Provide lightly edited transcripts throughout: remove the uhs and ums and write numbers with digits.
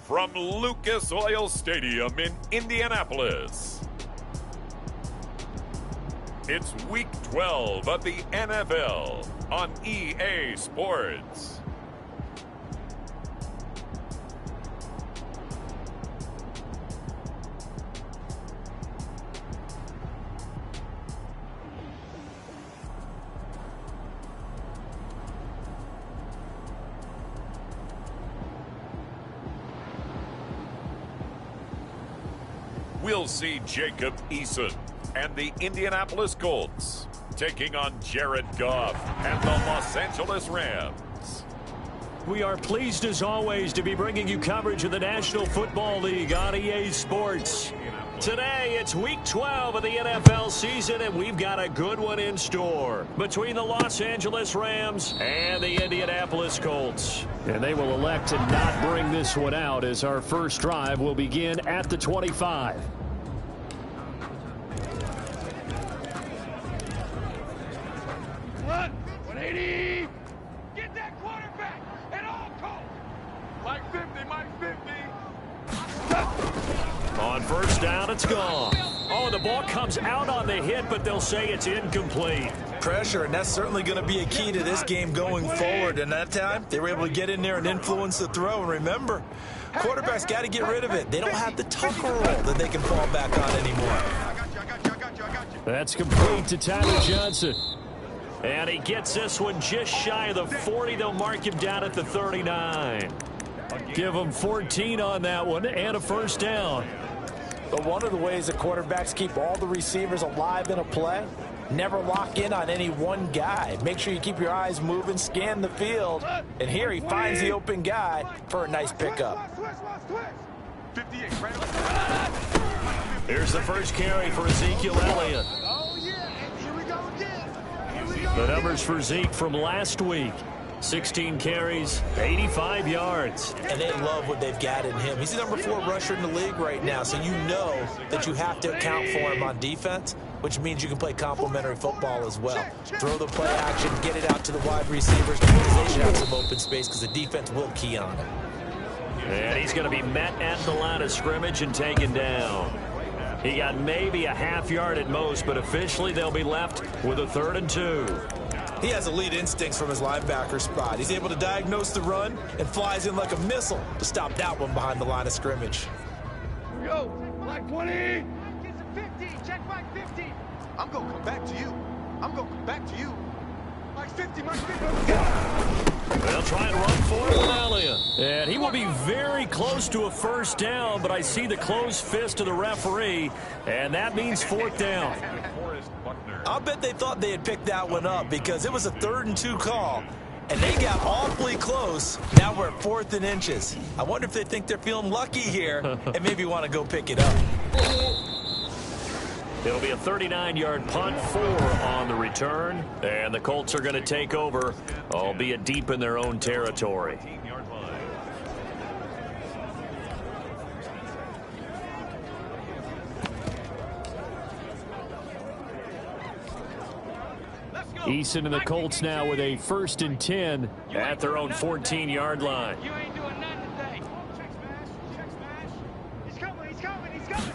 from Lucas Oil Stadium in Indianapolis. It's Week 12 of the NFL on EA Sports. We'll see Jacob Eason and the Indianapolis Colts taking on Jared Goff and the Los Angeles Rams. We are pleased as always to be bringing you coverage of the National Football League on EA Sports. Today, it's Week 12 of the NFL season, and we've got a good one in store between the Los Angeles Rams and the Indianapolis Colts. And they will elect to not bring this one out as our first drive will begin at the 25. What? 180! Get that quarterback at all costs! Mike 50, Mike 50! On first down, it's gone. Oh, the ball comes out on the hit, but they'll say it's incomplete. Pressure, and that's certainly going to be a key to this game going forward. And that time, they were able to get in there and influence the throw. And remember, quarterbacks got to get rid of it. They don't have the Tucker roll that they can fall back on anymore. That's complete to Tyler Johnson. And he gets this one just shy of the 40. They'll mark him down at the 39. Give him 14 on that one and a first down. But one of the ways that quarterbacks keep all the receivers alive in a play, never lock in on any one guy. Make sure you keep your eyes moving, scan the field. And here he finds the open guy for a nice pickup. Here's the first carry for Ezekiel Elliott. The numbers for Zeke from last week. 16 carries, 85 yards. And they love what they've got in him. He's the number 4 rusher in the league right now, so you know that you have to account for him on defense, which means you can play complementary football as well. Throw the play action, get it out to the wide receivers, because they should have some open space because the defense will key on him. And he's going to be met at the line of scrimmage and taken down. He got maybe a half yard at most, but officially they'll be left with a 3rd and 2. He has elite instincts from his linebacker spot. He's able to diagnose the run and flies in like a missile to stop that one behind the line of scrimmage. Here we go. Like 20. Get some 50. Check Mike 50. I'm going to come back to you. I'm going to come back to you. Mike 50, Mike 50. They'll try and run for it with Elliott. And he will be very close to a first down, but I see the closed fist of the referee, and that means 4th down. I'll bet they thought they had picked that one up because it was a 3rd and 2 call, and they got awfully close. Now we're at 4th and inches. I wonder if they think they're feeling lucky here and maybe want to go pick it up. It'll be a 39-yard punt, 4 on the return, and the Colts are going to take over, albeit deep in their own territory. Eason and the Colts now with a 1st and 10 at their own 14-yard line. You ain't doing nothing today. Check smash. Check smash. He's coming. He's coming. He's coming.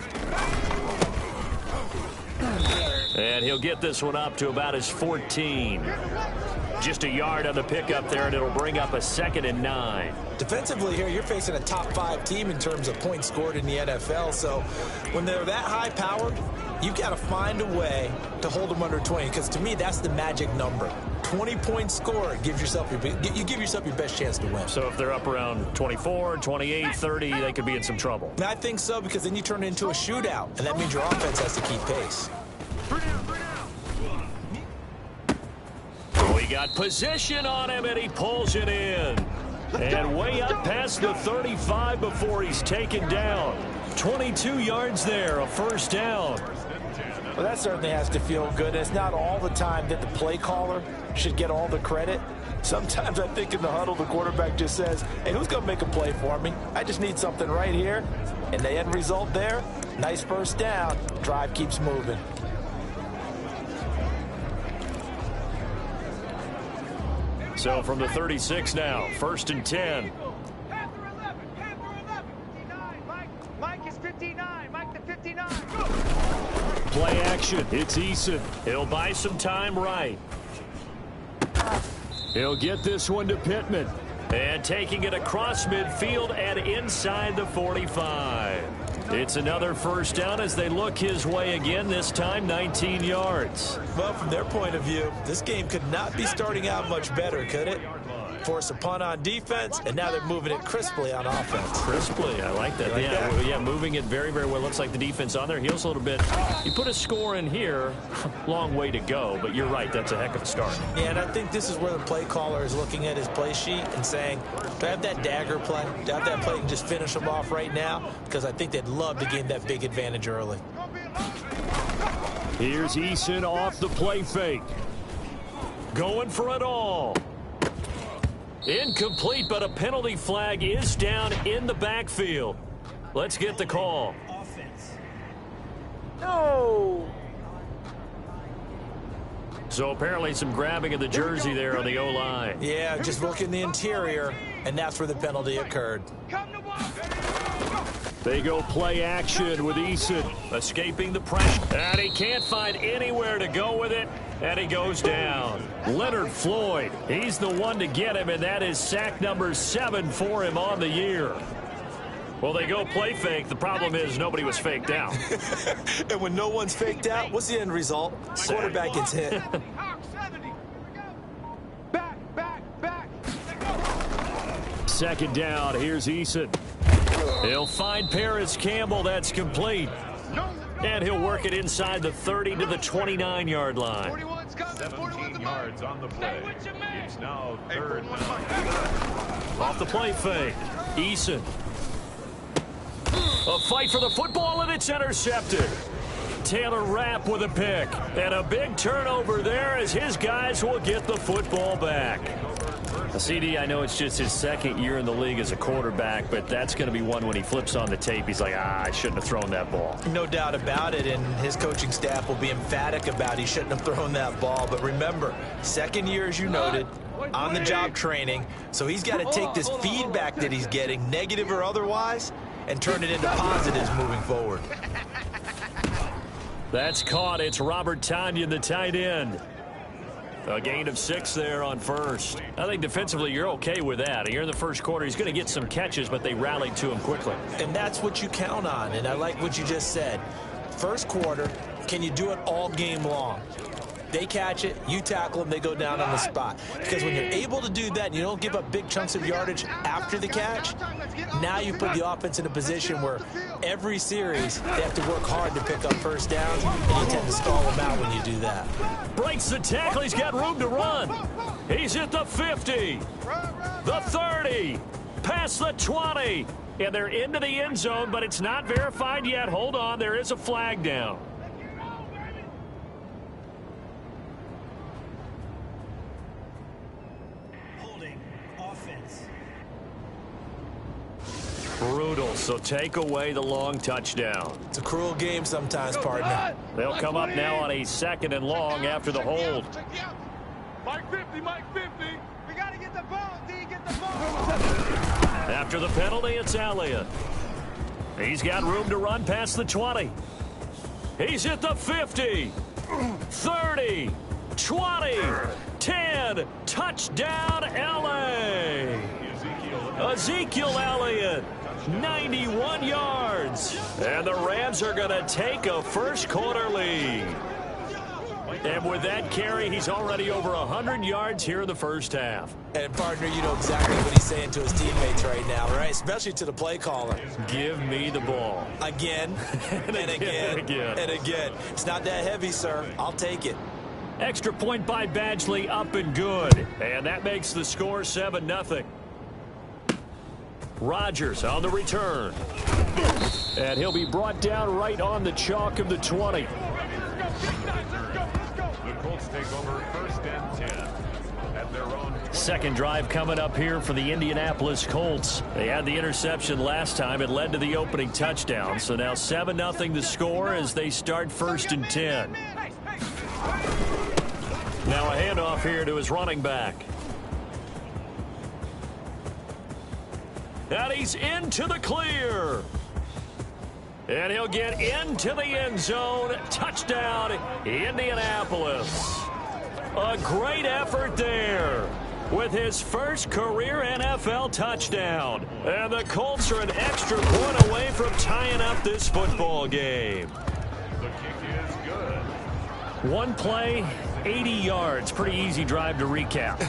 And he'll get this one up to about his 14. Just a yard on the pickup there, and it'll bring up a 2nd and 9. Defensively here, you're facing a top 5 team in terms of points scored in the NFL. So when they're that high-powered, you've got to find a way to hold them under 20, because to me, that's the magic number. 20 points scored, you give yourself your best chance to win. So if they're up around 24, 28, 30, they could be in some trouble. I think so, because then you turn it into a shootout, and that means your offense has to keep pace. We got position on him, and he pulls it in. And way up past the 35 before he's taken down. 22 yards there, a first down. Well, that certainly has to feel good. It's not all the time that the play caller should get all the credit. Sometimes I think in the huddle, the quarterback just says, hey, who's going to make a play for me? I just need something right here. And the end result there, nice first down. Drive keeps moving. So from the 36 now, 1st and 10. 59. Mike the 59. Play action. It's Eason. He'll buy some time right. He'll get this one to Pittman. And taking it across midfield and inside the 45. It's another first down as they look his way again, this time 19 yards. Well, from their point of view, this game could not be starting out much better, could it? Force a punt on defense, and now they're moving it crisply on offense. Crisply, I like that. Yeah, moving it very, very well. Looks like the defense on their heels a little bit. You put a score in here, long way to go, but you're right, that's a heck of a start. Yeah, and I think this is where the play caller is looking at his play sheet and saying, do I have that dagger play? Do I have that play and just finish them off right now? Because I think they'd love to gain that big advantage early. Here's Eason off the play fake. Going for it all. Incomplete, but a penalty flag is down in the backfield. Let's get the call. No. So apparently some grabbing of the jersey there on the O-line. Yeah, just look in the interior, and that's where the penalty occurred. They go play action with Eason, escaping the pressure. And he can't find anywhere to go with it, and he goes down. Leonard Floyd, he's the one to get him, and that is sack number 7 for him on the year. Well, they go play fake. The problem is nobody was faked out. And when no one's faked out, what's the end result? Quarterback gets hit. Second down, here's Eason. He'll find Paris Campbell. That's complete. And he'll work it inside the 30 to the 29-yard line. 17 yards on the play. It's now third down. Off the play fake. Eason. A fight for the football, and it's intercepted. Taylor Rapp with a pick. And a big turnover there as his guys will get the football back. CD, I know it's just his second year in the league as a quarterback, but that's going to be one when he flips on the tape. He's like, I shouldn't have thrown that ball. No doubt about it, and his coaching staff will be emphatic about he shouldn't have thrown that ball. But remember, second year, as you noted, on-the-job training, so he's got to take this feedback that he's getting, negative or otherwise, and turn it into positives moving forward. That's caught. It's Robert Tonyan, the tight end. A gain of 6 there on first. I think defensively you're okay with that. Here in the first quarter, he's going to get some catches, but they rallied to him quickly. And that's what you count on, and I like what you just said. First quarter, can you do it all game long? They catch it, you tackle them, they go down on the spot. Because when you're able to do that and you don't give up big chunks of yardage after the catch, now you put the offense in a position where every series they have to work hard to pick up first downs, and you tend to stall them out when you do that. Breaks the tackle, he's got room to run. He's at the 50, the 30, past the 20, and they're into the end zone, but it's not verified yet. Hold on, there is a flag down. Brutal, so take away the long touchdown. It's a cruel game sometimes, partner. They'll come up now on a 2nd and long after the hold. Mike 50, Mike 50. We got to get the ball, D, get the ball. After the penalty, it's Elliott. He's got room to run past the 20. He's at the 50, 30, 20, 10. Touchdown, L.A. Ezekiel Elliott, 91 yards. And the Rams are going to take a first quarter lead. And with that carry, he's already over 100 yards here in the first half. And, partner, you know exactly what he's saying to his teammates right now, right? Especially to the play caller. Give me the ball. Again, and again, and again. It's not that heavy, sir. I'll take it. Extra point by Badgley, up and good. And that makes the score 7-0. Rodgers on the return. And he'll be brought down right on the chalk of the 20. The Colts take over 1st and 10 at their own. Second drive coming up here for the Indianapolis Colts. They had the interception last time. It led to the opening touchdown. So now 7-0 the score as they start 1st and 10. Now a handoff here to his running back. And he's into the clear. And he'll get into the end zone. Touchdown, Indianapolis. A great effort there with his first career NFL touchdown. And the Colts are an extra point away from tying up this football game. The kick is good. One play, 80 yards. Pretty easy drive to recap.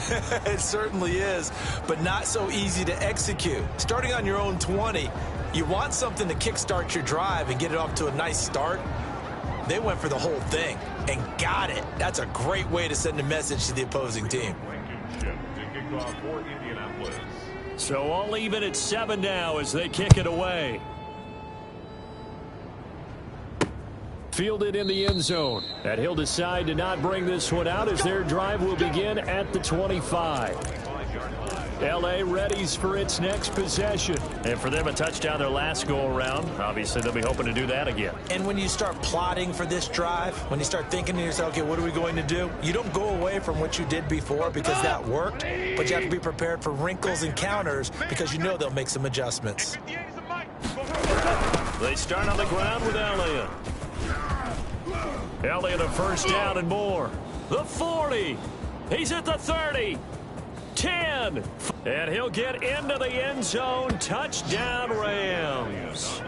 It certainly is, but not so easy to execute. Starting on your own 20, you want something to kickstart your drive and get it off to a nice start. They went for the whole thing and got it. That's a great way to send a message to the opposing team. For Indianapolis. So all even at 7 now as they kick it away. Fielded in the end zone. And he'll decide to not bring this one out as their drive will begin at the 25. L.A. readies for its next possession. And for them, a touchdown their last go-around. Obviously, they'll be hoping to do that again. And when you start plotting for this drive, when you start thinking to yourself, okay, what are we going to do? You don't go away from what you did before because that worked, but you have to be prepared for wrinkles and counters because you know they'll make some adjustments. They start on the ground with Elliott. Elliott a first down and more. The 40. He's at the 30. 10. And he'll get into the end zone. Touchdown, Rams.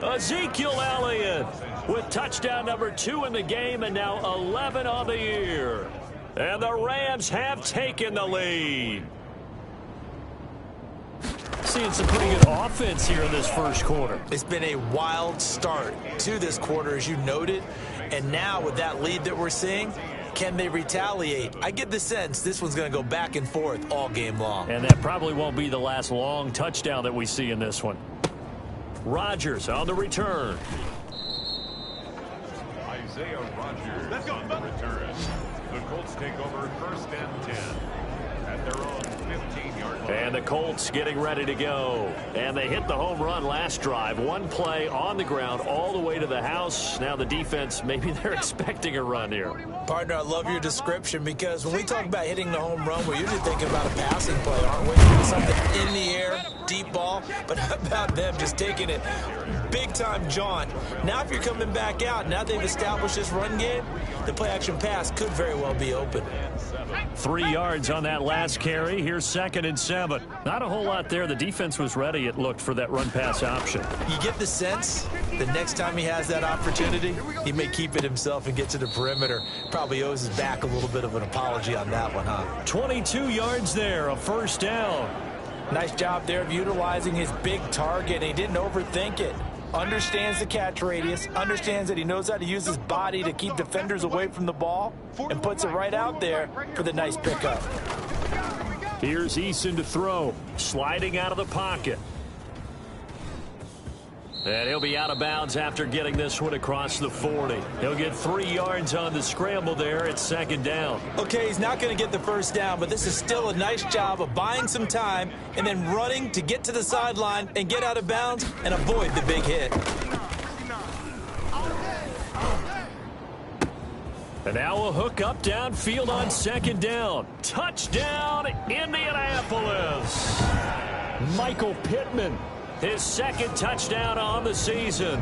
Ezekiel Elliott with touchdown number 2 in the game and now 11 on the year. And the Rams have taken the lead. Seeing some pretty good offense here in this first quarter. It's been a wild start to this quarter, as you noted. And now with that lead that we're seeing, can they retaliate? I get the sense this one's going to go back and forth all game long. And that probably won't be the last long touchdown that we see in this one. Rodgers on the return. Isaiah Rodgers on the return. The Colts take over first and 10 at their own 15-yard line. And the Colts getting ready to go. And they hit the home run last drive. One play on the ground all the way to the house. Now the defense, maybe they're expecting a run here. Partner, I love your description because when we talk about hitting the home run, we're usually thinking about a passing play, aren't we? Something in the air, deep ball. But how about them just taking it big-time jaunt? Now if you're coming back out, now they've established this run game, the play-action pass could very well be open. 3 yards on that last carry. Here's 2nd and 7. Not a whole lot there. The defense was ready, it looked, for that run-pass option. You get the sense the next time he has that opportunity, he may keep it himself and get to the perimeter. Probably owes his back a little bit of an apology on that one, huh? 22 yards there, a first down. Nice job there of utilizing his big target. He didn't overthink it. Understands the catch radius, understands that he knows how to use his body to keep defenders away from the ball, and puts it right out there for the nice pickup. Here's Eason to throw, sliding out of the pocket. And he'll be out of bounds after getting this one across the 40. He'll get 3 yards on the scramble there at 2nd down. Okay, he's not going to get the first down, but this is still a nice job of buying some time and then running to get to the sideline and get out of bounds and avoid the big hit. And now a hook up downfield on 2nd down. Touchdown, Indianapolis. Michael Pittman. His 2nd touchdown on the season.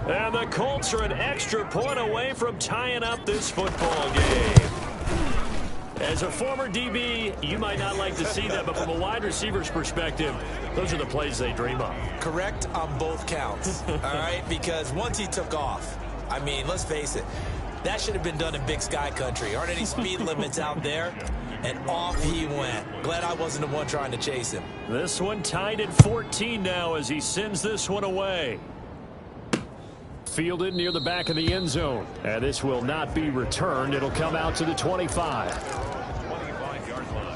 And the Colts are an extra point away from tying up this football game. As a former DB, you might not like to see that, but from a wide receiver's perspective, those are the plays they dream of. Correct on both counts, all right? Because once he took off, I mean, let's face it, that should have been done in Big Sky country. Aren't any speed limits out there? And off he went. Glad I wasn't the one trying to chase him. This one tied at 14 now as he sends this one away. Fielded near the back of the end zone. And this will not be returned. It'll come out to the 25. 25-yard line.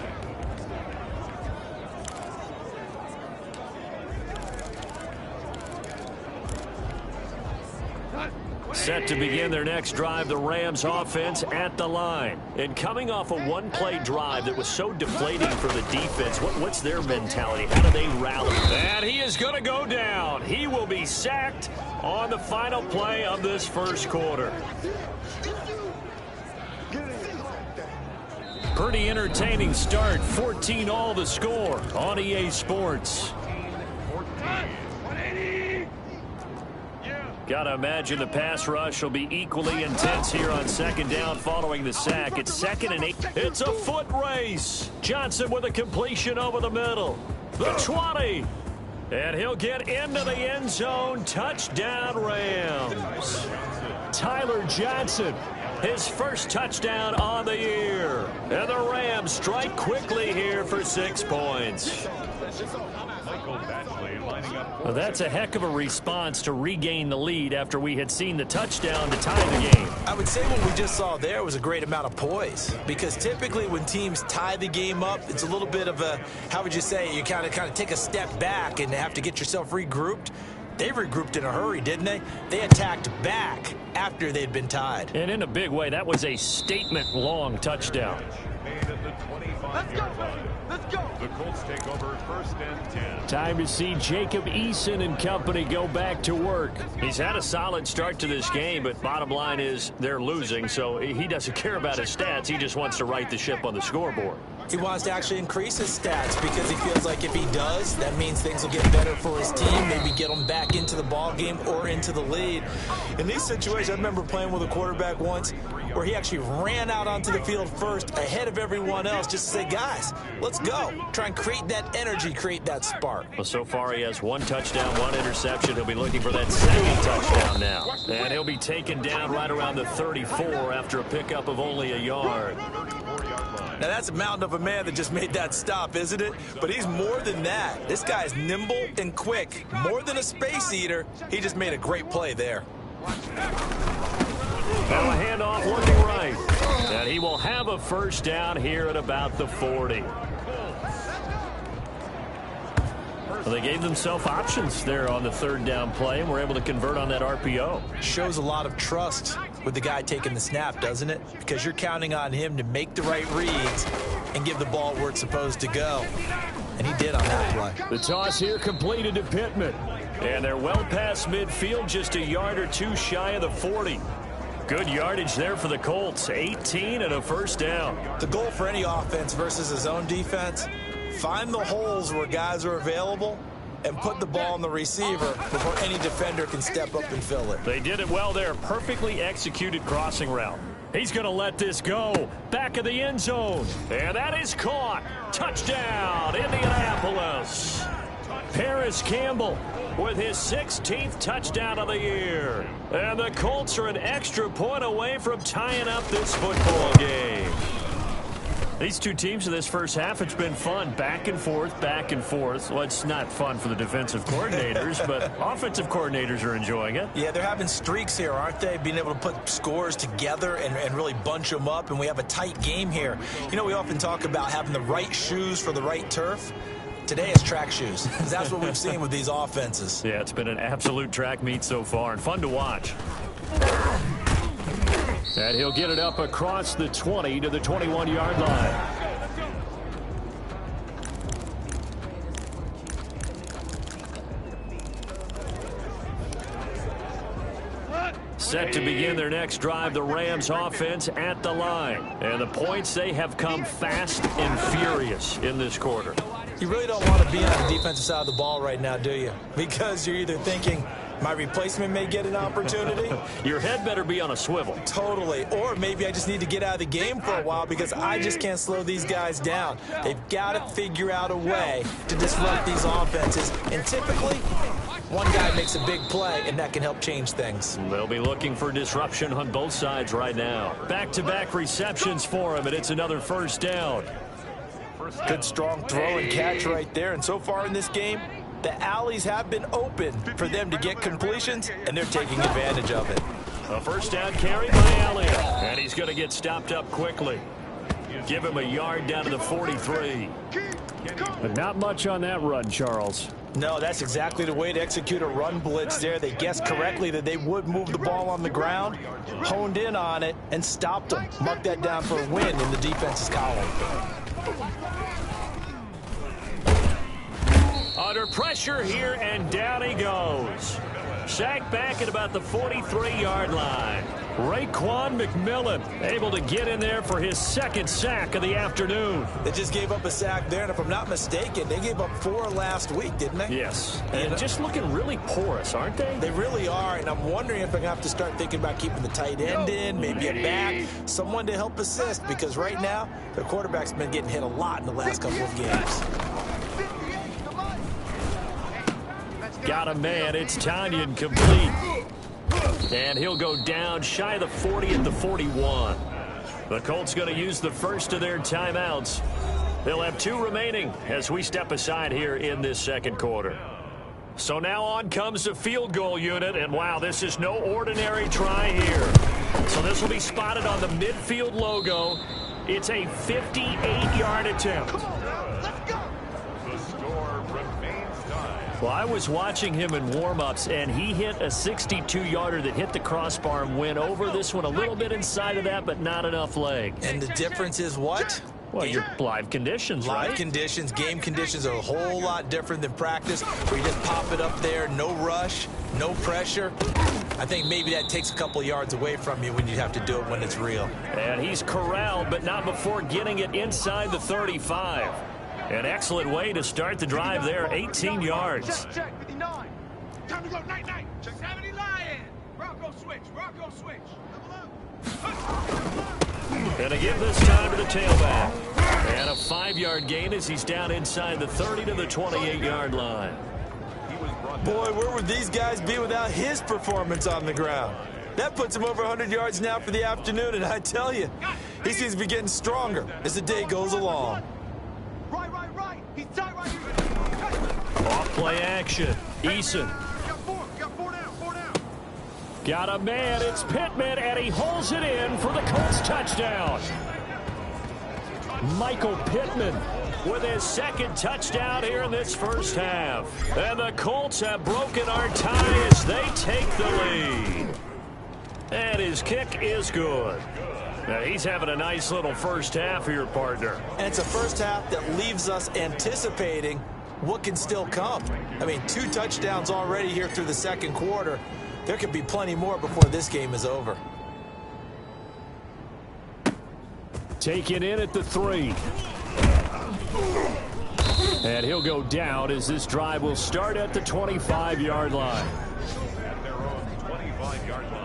Set to begin their next drive, the Rams offense at the line. And coming off a one-play drive that was so deflating for the defense, what's their mentality? How do they rally? And he is going to go down. He will be sacked on the final play of this first quarter. Pretty entertaining start. 14 all the score on EA Sports. 180. Yeah. Gotta imagine the pass rush will be equally intense here on second down following the sack. It's 2nd and 8. It's a foot race. Johnson with a completion over the middle. The 20. And he'll get into the end zone. Touchdown, Rams. Tyler Johnson, his first touchdown on the year. And the Rams strike quickly here for 6 points. Well, that's a heck of a response to regain the lead after we had seen the touchdown to tie the game. I would say what we just saw there was a great amount of poise, because typically when teams tie the game up, it's a little bit of a, how would you say, you kind of take a step back and have to get yourself regrouped. They regrouped in a hurry, didn't they? They attacked back after they'd been tied. And in a big way, that was a statement-long touchdown. Let's go, baby. Let's go. The Colts take over 1st and 10. Time to see Jacob Eason and company go back to work. He's had a solid start to this game, but bottom line is they're losing, so he doesn't care about his stats. He just wants to right the ship on the scoreboard. He wants to actually increase his stats because he feels like if he does, that means things will get better for his team, maybe get him back into the ball game or into the lead. In these situations, I remember playing with a quarterback once where he actually ran out onto the field first ahead of everyone else just to say, guys, let's go. Try and create that energy, create that spark. Well, so far he has 1 touchdown, 1 interception. He'll be looking for that 2nd touchdown now. And he'll be taken down right around the 34 after a pickup of only a yard. Now, that's a mountain of a man that just made that stop, isn't it? But he's more than that. This guy's nimble and quick. More than a space eater. He just made a great play there. Now a handoff looking right. And he will have a first down here at about the 40. Well, they gave themselves options there on the 3rd down play, and were able to convert on that RPO. Shows a lot of trust with the guy taking the snap, doesn't it? Because you're counting on him to make the right reads and give the ball where it's supposed to go. And he did on that play. The toss here completed to Pittman. And they're well past midfield, just a yard or 2 shy of the 40. Good yardage there for the Colts. 18 and a first down. The goal for any offense versus his own defense, find the holes where guys are available and put the ball on the receiver before any defender can step up and fill it. They did it well there. Perfectly executed crossing route. He's going to let this go. Back of the end zone. And that is caught. Touchdown, Indianapolis. Paris Campbell with his 16th touchdown of the year. And the Colts are an extra point away from tying up this football game. These two teams in this first half, it's been fun. Back and forth, back and forth. Well, it's not fun for the defensive coordinators, but offensive coordinators are enjoying it. Yeah, they're having streaks here, aren't they? Being able to put scores together and really bunch them up, and we have a tight game here. You know, we often talk about having the right shoes for the right turf. Today it's track shoes, because that's what we've seen with these offenses. Yeah, it's been an absolute track meet so far, and fun to watch. And he'll get it up across the 20 to the 21-yard line. Set to begin their next drive, the Rams offense at the line. And the points, they have come fast and furious in this quarter. You really don't want to be on the defensive side of the ball right now, do you? Because you're either thinking, my replacement may get an opportunity. Your head better be on a swivel. Totally. Or maybe I just need to get out of the game for a while because I just can't slow these guys down. They've got to figure out a way to disrupt these offenses. And typically, one guy makes a big play, and that can help change things. They'll be looking for disruption on both sides right now. Back-to-back receptions for him, and it's another first down. Good strong throw and catch right there. And so far in this game, the alleys have been open for them to get completions, and they're taking advantage of it. A first down carry by Elliott, and he's going to get stopped up quickly. Give him a yard down to the 43. But not much on that run, Charles. No, that's exactly the way to execute a run blitz there. They guessed correctly that they would move the ball on the ground, honed in on it, and stopped them. Mark that down for a win in the defense's column. Under pressure here, and down he goes. sack back at about the 43-yard line. Raekwon McMillan able to get in there for his second sack of the afternoon. They just gave up a sack there, and if I'm not mistaken, they gave up 4 last week, didn't they? Yes, and just looking really porous, aren't they? They really are, and I'm wondering if I'm going to have to start thinking about keeping the tight end in, maybe a back, someone to help assist, because right now, their quarterback's been getting hit a lot in the last couple of games. Got a man, it's Tonyan complete. And he'll go down shy of the 40 at the 41. The Colts going to use the first of their timeouts. They'll have 2 remaining as we step aside here in this second quarter. So now on comes the field goal unit, and wow, this is no ordinary try here. So this will be spotted on the midfield logo. It's a 58-yard attempt. Well, I was watching him in warm-ups, and he hit a 62-yarder that hit the crossbar and went over. This one a little bit inside of that, but not enough leg. And the difference is what? Well, your live conditions, right? Live conditions, game conditions are a whole lot different than practice, where you just pop it up there, no rush, no pressure. I think maybe that takes a couple of yards away from you when you have to do it when it's real. And he's corralled, but not before getting it inside the 35. An excellent way to start the drive there, 18 yards. Check, 59. Time to go, night. Check 70 Lion. Rocco switch. And to give this time to the tailback. And a 5-yard gain as he's down inside the 30 to the 28-yard line. Boy, where would these guys be without his performance on the ground? That puts him over 100 yards now for the afternoon, and I tell you, he seems to be getting stronger as the day goes along. Right. He's tight right here. Off play action. Eason. Got four down. Got a man. It's Pittman, and he holds it in for the Colts touchdown. Michael Pittman with his second touchdown here in this first half. And the Colts have broken our tie as they take the lead. And his kick is good. Now, he's having a nice little first half here, partner. And it's a first half that leaves us anticipating what can still come. I mean, 2 touchdowns already here through the second quarter. There could be plenty more before this game is over. Taken in at the 3. And he'll go down as this drive will start at the 25-yard line. At their own 25-yard line.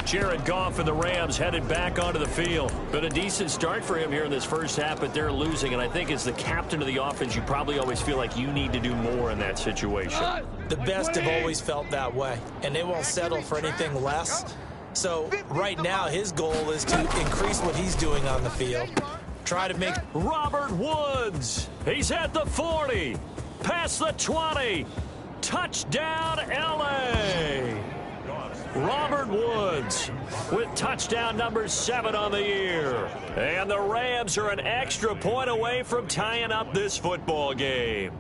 Jared Goff and the Rams headed back onto the field. Been a decent start for him here in this first half, but they're losing. And I think as the captain of the offense, you probably always feel like you need to do more in that situation. The best have always felt that way, and they won't settle for anything less. So right now, his goal is to increase what he's doing on the field. Try to make Robert Woods. He's at the 40. Past the 20. Touchdown, L.A. Robert Woods with touchdown number 7 on the year. And the Rams are an extra point away from tying up this football game.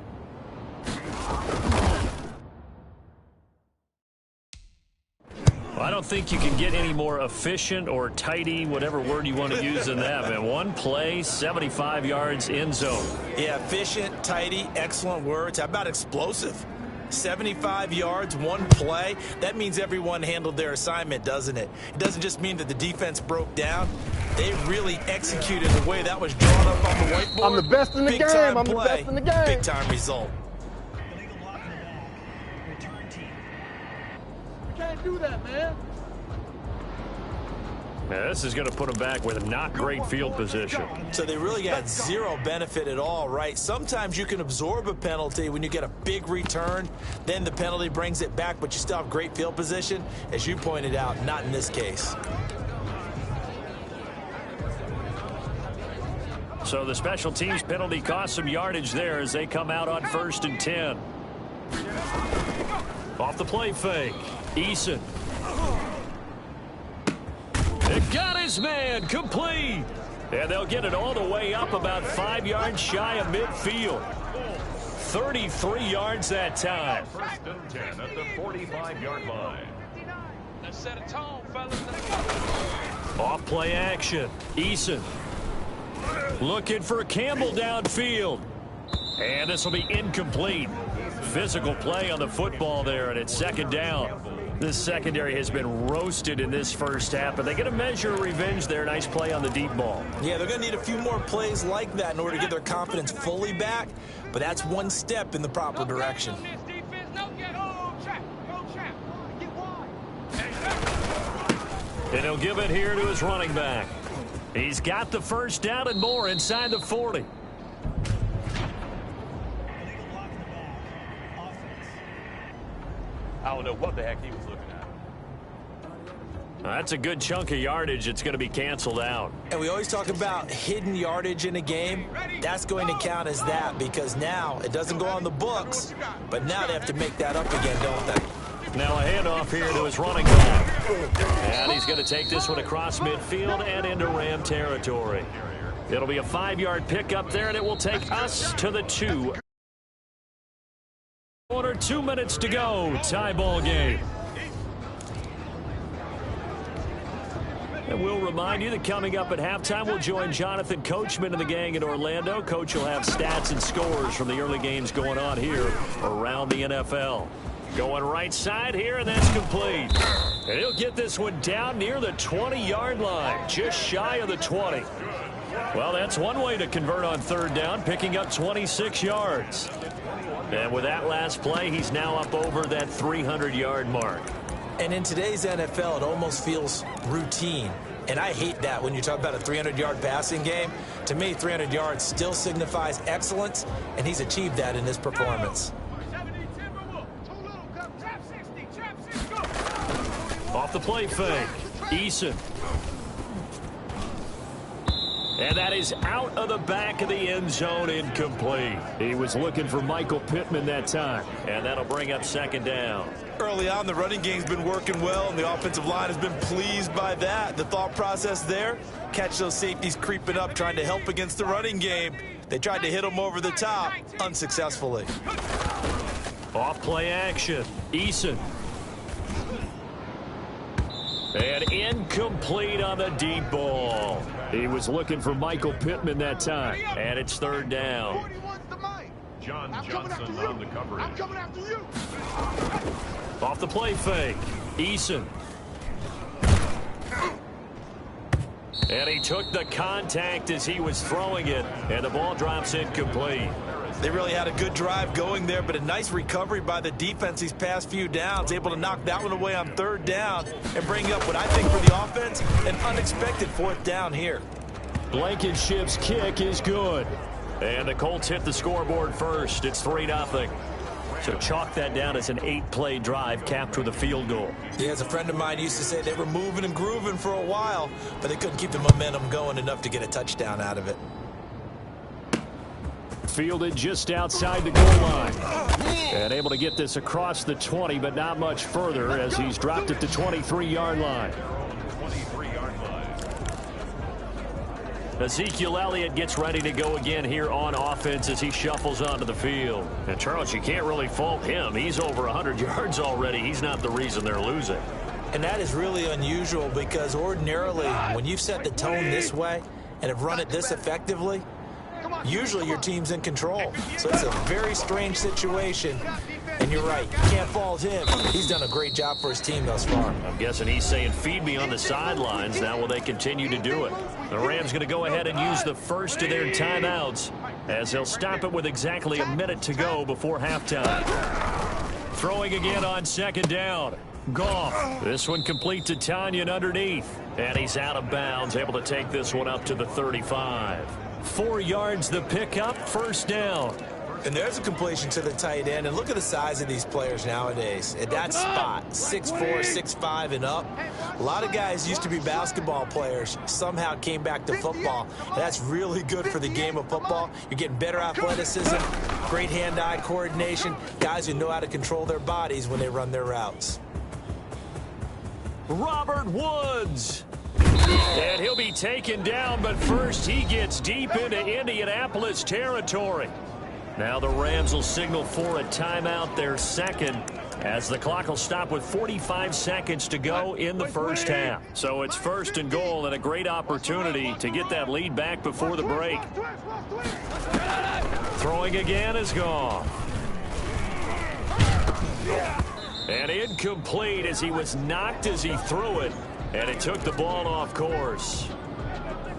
I don't think you can get any more efficient or tidy, whatever word you want to use in that, man. 1 play, 75 yards, end zone. Yeah, efficient, tidy, excellent words. How about explosive? 75 yards, 1 play. That means everyone handled their assignment, doesn't it? It doesn't just mean that the defense broke down. They really executed the way that was drawn up on the whiteboard. I'm the best in the game. I'm the best in the game. Big time result. Can't do that, man. Now, this is going to put them back with a not great field position. So they really got 0 benefit at all, right? Sometimes you can absorb a penalty when you get a big return. Then the penalty brings it back, but you still have great field position. As you pointed out, not in this case. So the special teams penalty cost some yardage there as they come out on 1st and 10. Off the play fake. Eason. It got his man complete. And they'll get it all the way up about 5 yards shy of midfield. 33 yards that time. 1st and 10 at the 45-yard line. Let's set a tone, fellas. Off play action. Eason. Looking for Campbell downfield. And this will be incomplete. physical play on the football there, and it's second down. This secondary has been roasted in this first half, but they get a measure of revenge there. Nice play on the deep ball. Yeah, they're going to need a few more plays like that in order to get their confidence fully back, but that's one step in the proper direction. And he'll give it here to his running back. He's got the first down and more inside the 40. I don't know what the heck he was looking at. That's a good chunk of yardage. It's going to be canceled out. And we always talk about hidden yardage in a game. That's going to count as that because now it doesn't go on the books, but now they have to make that up again, don't they? Now a handoff here to his running back. And he's going to take this one across midfield and into Ram territory. It'll be a 5-yard pickup there, and it will take us to the 2. 2 minutes to go. Tie ball game. And we'll remind you that coming up at halftime, we'll join Jonathan Coachman and the gang in Orlando. Coach will have stats and scores from the early games going on here around the NFL. Going right side here, and that's complete. And he'll get this one down near the 20-yard line, just shy of the 20. Well, that's one way to convert on third down, picking up 26 yards. And with that last play, he's now up over that 300-yard mark. And in today's NFL, it almost feels routine. And I hate that when you talk about a 300-yard passing game. To me, 300 yards still signifies excellence, and he's achieved that in this performance. Off the play fake, Eason. And that is out of the back of the end zone, incomplete. He was looking for Michael Pittman that time, and that'll bring up second down. Early on, the running game's been working well, and the offensive line has been pleased by that. The thought process there, catch those safeties creeping up, trying to help against the running game. They tried to hit them over the top, unsuccessfully. Off play action, Eason. And incomplete on the deep ball. He was looking for Michael Pittman that time. And it's third down. John Johnson on the coverage. I'm coming after you. Off the play fake, Eason. And he took the contact as he was throwing it. And the ball drops incomplete. They really had a good drive going there, but a nice recovery by the defense these past few downs, able to knock that one away on third down and bring up what I think for the offense, an unexpected fourth down here. Blankenship's kick is good. And the Colts hit the scoreboard first. It's 3-0. So chalk that down as an 8-play drive capped with a field goal. Yeah, as a friend of mine used to say, they were moving and grooving for a while, but they couldn't keep the momentum going enough to get a touchdown out of it. Fielded just outside the goal line. And able to get this across the 20, but not much further as he's dropped at the 23-yard line. Ezekiel Elliott gets ready to go again here on offense as he shuffles onto the field. And Charles, you can't really fault him. He's over 100 yards already. He's not the reason they're losing. And that is really unusual because ordinarily when you've set the tone this way and have run it this effectively, usually your team's in control. So it's a very strange situation. And you're right, you can't fault him. He's done a great job for his team thus far. I'm guessing he's saying, feed me on the sidelines. Now will they continue to do it? The Rams going to go ahead and use the first of their timeouts as they'll stop it with exactly a minute to go before halftime. Throwing again on second down. Goff. This one complete to Tanyan underneath. And he's out of bounds, able to take this one up to the 35. 4 yards the pickup, first down. And there's a completion to the tight end. And look at the size of these players nowadays. At that spot, 6'4", 6'5", and up. A lot of guys used to be basketball players, somehow came back to football. And that's really good for the game of football. You're getting better athleticism, great hand-eye coordination, guys who know how to control their bodies when they run their routes. Robert Woods. And he'll be taken down, but first he gets deep into Indianapolis territory. Now the Rams will signal for a timeout, their second, as the clock will stop with 45 seconds to go in the first half. So it's first and goal and a great opportunity to get that lead back before the break. Throwing again is Goff. And incomplete as he was knocked as he threw it. And it took the ball off course.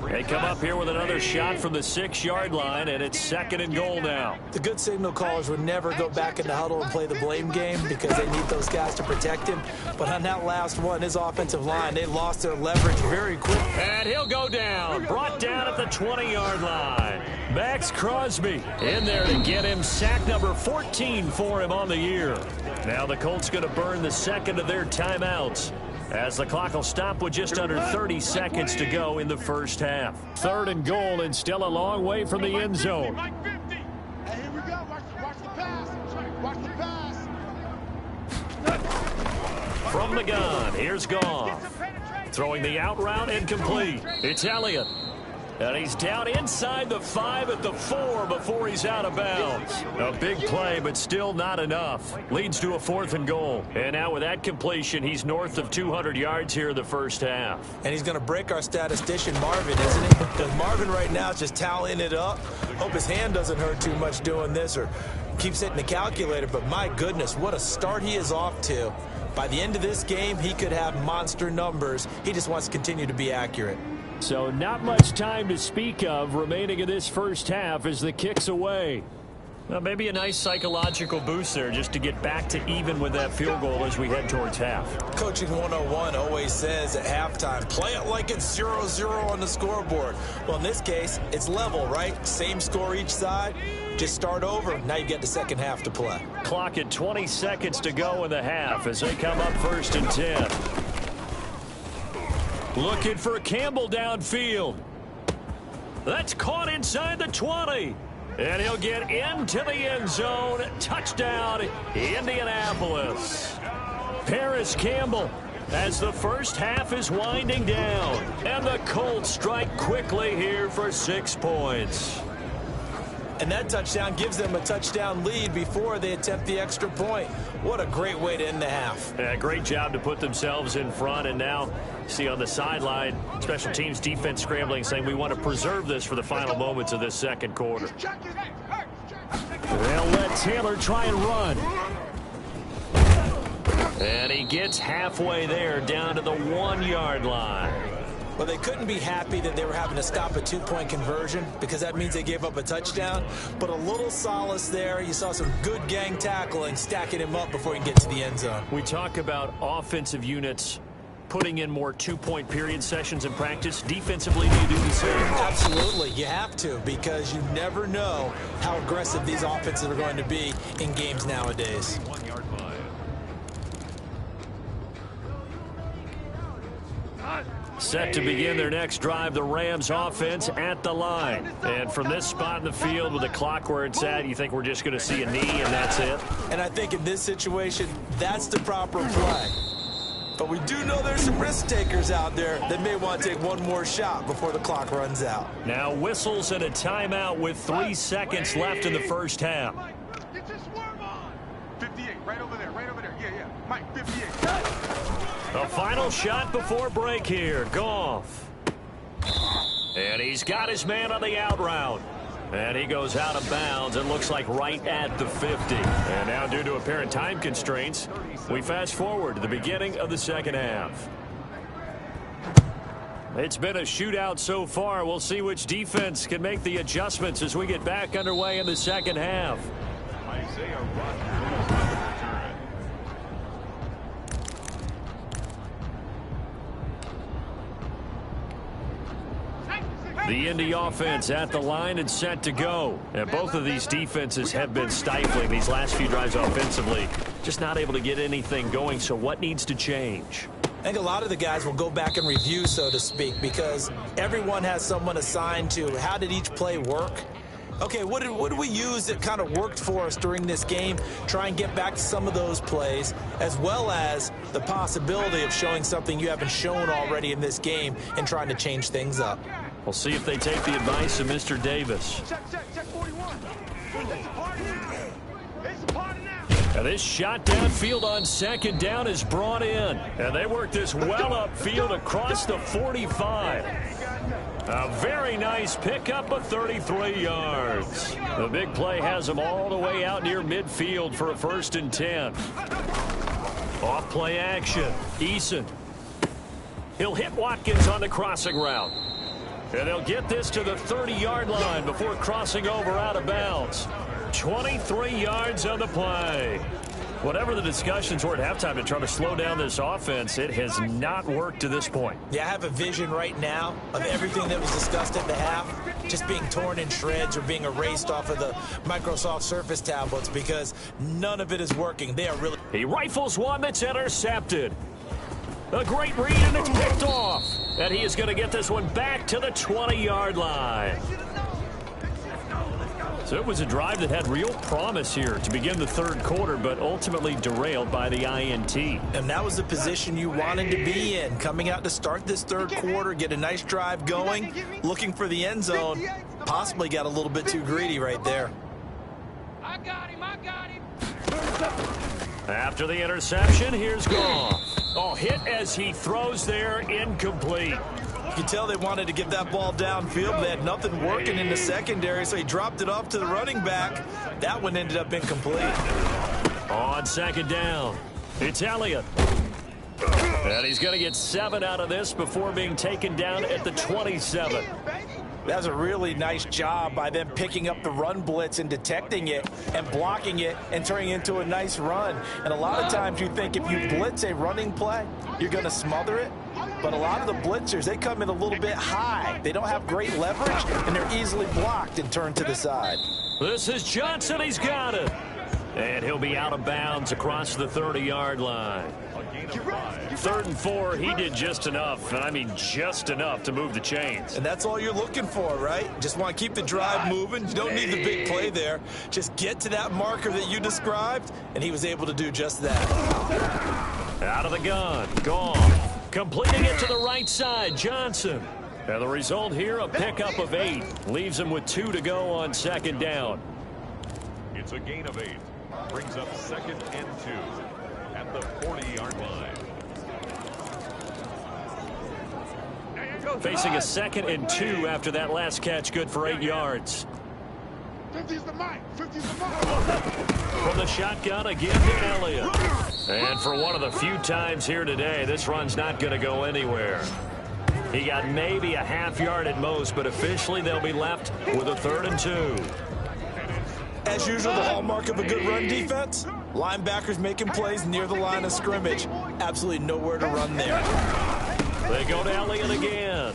They come up here with another shot from the 6-yard line, and it's 2nd and goal now. The good signal callers would never go back in the huddle and play the blame game because they need those guys to protect him. But on that last one, his offensive line, they lost their leverage very quick. And he'll go down, brought down at the 20-yard line. Max Crosby in there to get him sack number 14 for him on the year. Now the Colts going to burn the second of their timeouts, as the clock will stop with just under 30 seconds to go in the first half. 3rd and goal, and still a long way from the end zone. Hey, here we go. Watch the pass. Watch the pass. From the gun, here's Goff. Throwing the out route, incomplete. It's Elliott. And he's down inside the 5 at the 4 before he's out of bounds. A big play, but still not enough. Leads to a 4th and goal. And now with that completion, he's north of 200 yards here in the first half. And he's going to break our statistician, Marvin, isn't he? Because Marvin right now is just tallying it up. Hope his hand doesn't hurt too much doing this or keeps hitting the calculator. But my goodness, what a start he is off to. By the end of this game, he could have monster numbers. He just wants to continue to be accurate. So not much time to speak of remaining in this first half as the kick's away. Well, maybe a nice psychological boost there just to get back to even with that field goal as we head towards half. Coaching 101 always says at halftime, play it like it's 0-0 on the scoreboard. Well, in this case, it's level, right? Same score each side. Just start over. Now you get the second half to play. Clock at 20 seconds to go in the half as they come up 1st and 10. Looking for Campbell downfield. That's caught inside the 20. And he'll get into the end zone. Touchdown, Indianapolis. Paris Campbell as the first half is winding down. And the Colts strike quickly here for 6 points. And that touchdown gives them a touchdown lead before they attempt the extra point. What a great way to end the half. Yeah, great job to put themselves in front. And now, see on the sideline, special teams defense scrambling, saying we want to preserve this for the final moments of this second quarter. They'll let Taylor try and run. And he gets halfway there, down to the 1-yard line. Well, they couldn't be happy that they were having to stop a 2-point conversion because that means they gave up a touchdown. But a little solace there. You saw some good gang tackling, stacking him up before he can get to the end zone. We talk about offensive units putting in more 2-point period sessions in practice. Defensively, do you do the same? Absolutely. You have to, because you never know how aggressive these offenses are going to be in games nowadays. 1-yard line. Set to begin their next drive, the Rams offense at the line. And from this spot in the field with the clock where it's at, you think we're just going to see a knee and that's it? And I think in this situation, that's the proper play. But we do know there's some risk takers out there that may want to take one more shot before the clock runs out. Now whistles and a timeout with 3 seconds left in the first half. Get your swerve on. 58, right over there, Yeah. Mike, 58. The final shot before break here. Goff. And he's got his man on the out route. And he goes out of bounds. It looks like right at the 50. And now due to apparent time constraints, we fast forward to the beginning of the second half. It's been a shootout so far. We'll see which defense can make the adjustments as we get back underway in the second half. Isaiah Rodgers. The Indy offense at the line and set to go. And both of these defenses have been stifling these last few drives offensively. Just not able to get anything going, so what needs to change? I think a lot of the guys will go back and review, so to speak, because everyone has someone assigned to how did each play work. Okay, what did we use that kind of worked for us during this game? Try and get back to some of those plays, as well as the possibility of showing something you haven't shown already in this game and trying to change things up. We'll see if they take the advice of Mr. Davis. Check 41. It's a party now. It's a party now. And this shot downfield on second down is brought in. And they work this well upfield across the 45. A very nice pickup of 33 yards. The big play has them all the way out near midfield for a 1st and 10. Off play action. Eason. He'll hit Watkins on the crossing route. And they'll get this to the 30-yard line before crossing over out of bounds. 23 yards on the play. Whatever the discussions were at halftime to try to slow down this offense, it has not worked to this point. Yeah, I have a vision right now of everything that was discussed at the half just being torn in shreds or being erased off of the Microsoft Surface tablets because none of it is working. They are really... He rifles one that's intercepted. A great read, and it's picked off. And he is going to get this one back to the 20-yard line. So it was a drive that had real promise here to begin the third quarter, but ultimately derailed by the INT. And that was the position you wanted to be in, coming out to start this third quarter, get a nice drive going, looking for the end zone. Possibly got a little bit too greedy right there. I got him. After the interception, here's Goff. Oh, hit as he throws there, incomplete. You can tell they wanted to get that ball downfield. They had nothing working in the secondary, so he dropped it off to the running back. That one ended up incomplete. On second down, it's Elliott. And he's going to get 7 out of this before being taken down at the 27. That's a really nice job by them picking up the run blitz and detecting it and blocking it and turning it into a nice run. And a lot of times you think if you blitz a running play, you're going to smother it. But a lot of the blitzers, they come in a little bit high. They don't have great leverage, and they're easily blocked and turned to the side. This is Johnson. He's got it. And he'll be out of bounds across the 30-yard line. 3rd and 4, he did just enough, and I mean just enough to move the chains. And that's all you're looking for, right? Just want to keep the drive moving. You don't need the big play there. Just get to that marker that you described, and he was able to do just that. Out of the gun, Goff. Completing it to the right side, Johnson. And the result here, a pickup of 8. Leaves him with 2 to go on second down. It's a gain of 8. Brings up 2nd and 2 at the 40-yard line. Facing a 2nd and 2 after that last catch, good for 8 yards. 50's the mic. 50's the mic. From the shotgun again to Elliott. And for one of the few times here today, this run's not going to go anywhere. He got maybe a half yard at most, but officially they'll be left with a 3rd and 2. As usual, the hallmark of a good run defense, linebackers making plays near the line of scrimmage. Absolutely nowhere to run there. They go to Elliott again.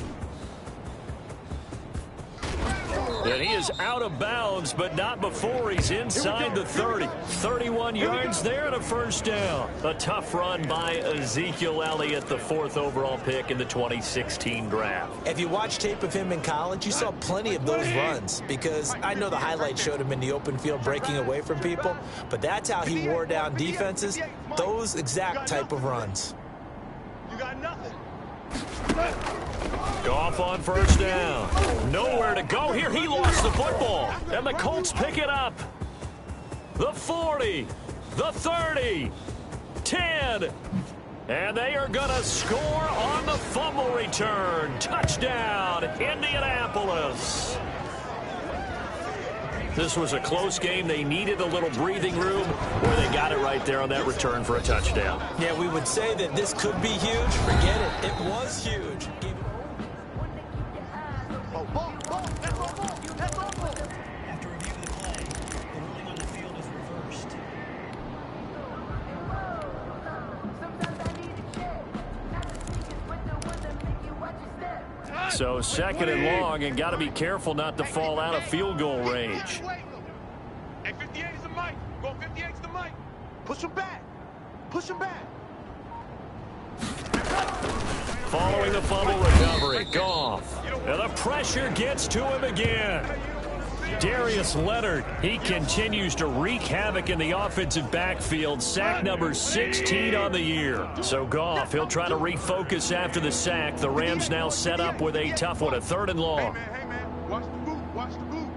And he is out of bounds, but not before he's inside the 30. 31 yards there and a first down. A tough run by Ezekiel Elliott, the 4th overall pick in the 2016 draft. If you watch tape of him in college, you saw plenty of those runs because I know the highlights showed him in the open field breaking away from people, but that's how he wore down defenses, those exact type of runs. You got nothing. Goff on first down. Nowhere to go here. He lost the football. And the Colts pick it up. The 40. The 30. 10. And they are going to score on the fumble return. Touchdown, Indianapolis. This was a close game. They needed a little breathing room where they got it right there on that return for a touchdown. Yeah, we would say that this could be huge. Forget it. It was huge. After review of the play, the ruling on the field is reversed. So 2nd and long, and got to be careful not to fall out of field goal range. Hey, 58 is the mic. Go 58 is the mic. Push him back. Push him back. Following the fumble recovery, Goff. And the pressure gets to him again. Darius Leonard, he continues to wreak havoc in the offensive backfield. Sack number 16 on the year. So Goff, he'll try to refocus after the sack. The Rams now set up with a tough one, a 3rd and long. Hey, man. Watch the boot. Watch the boot.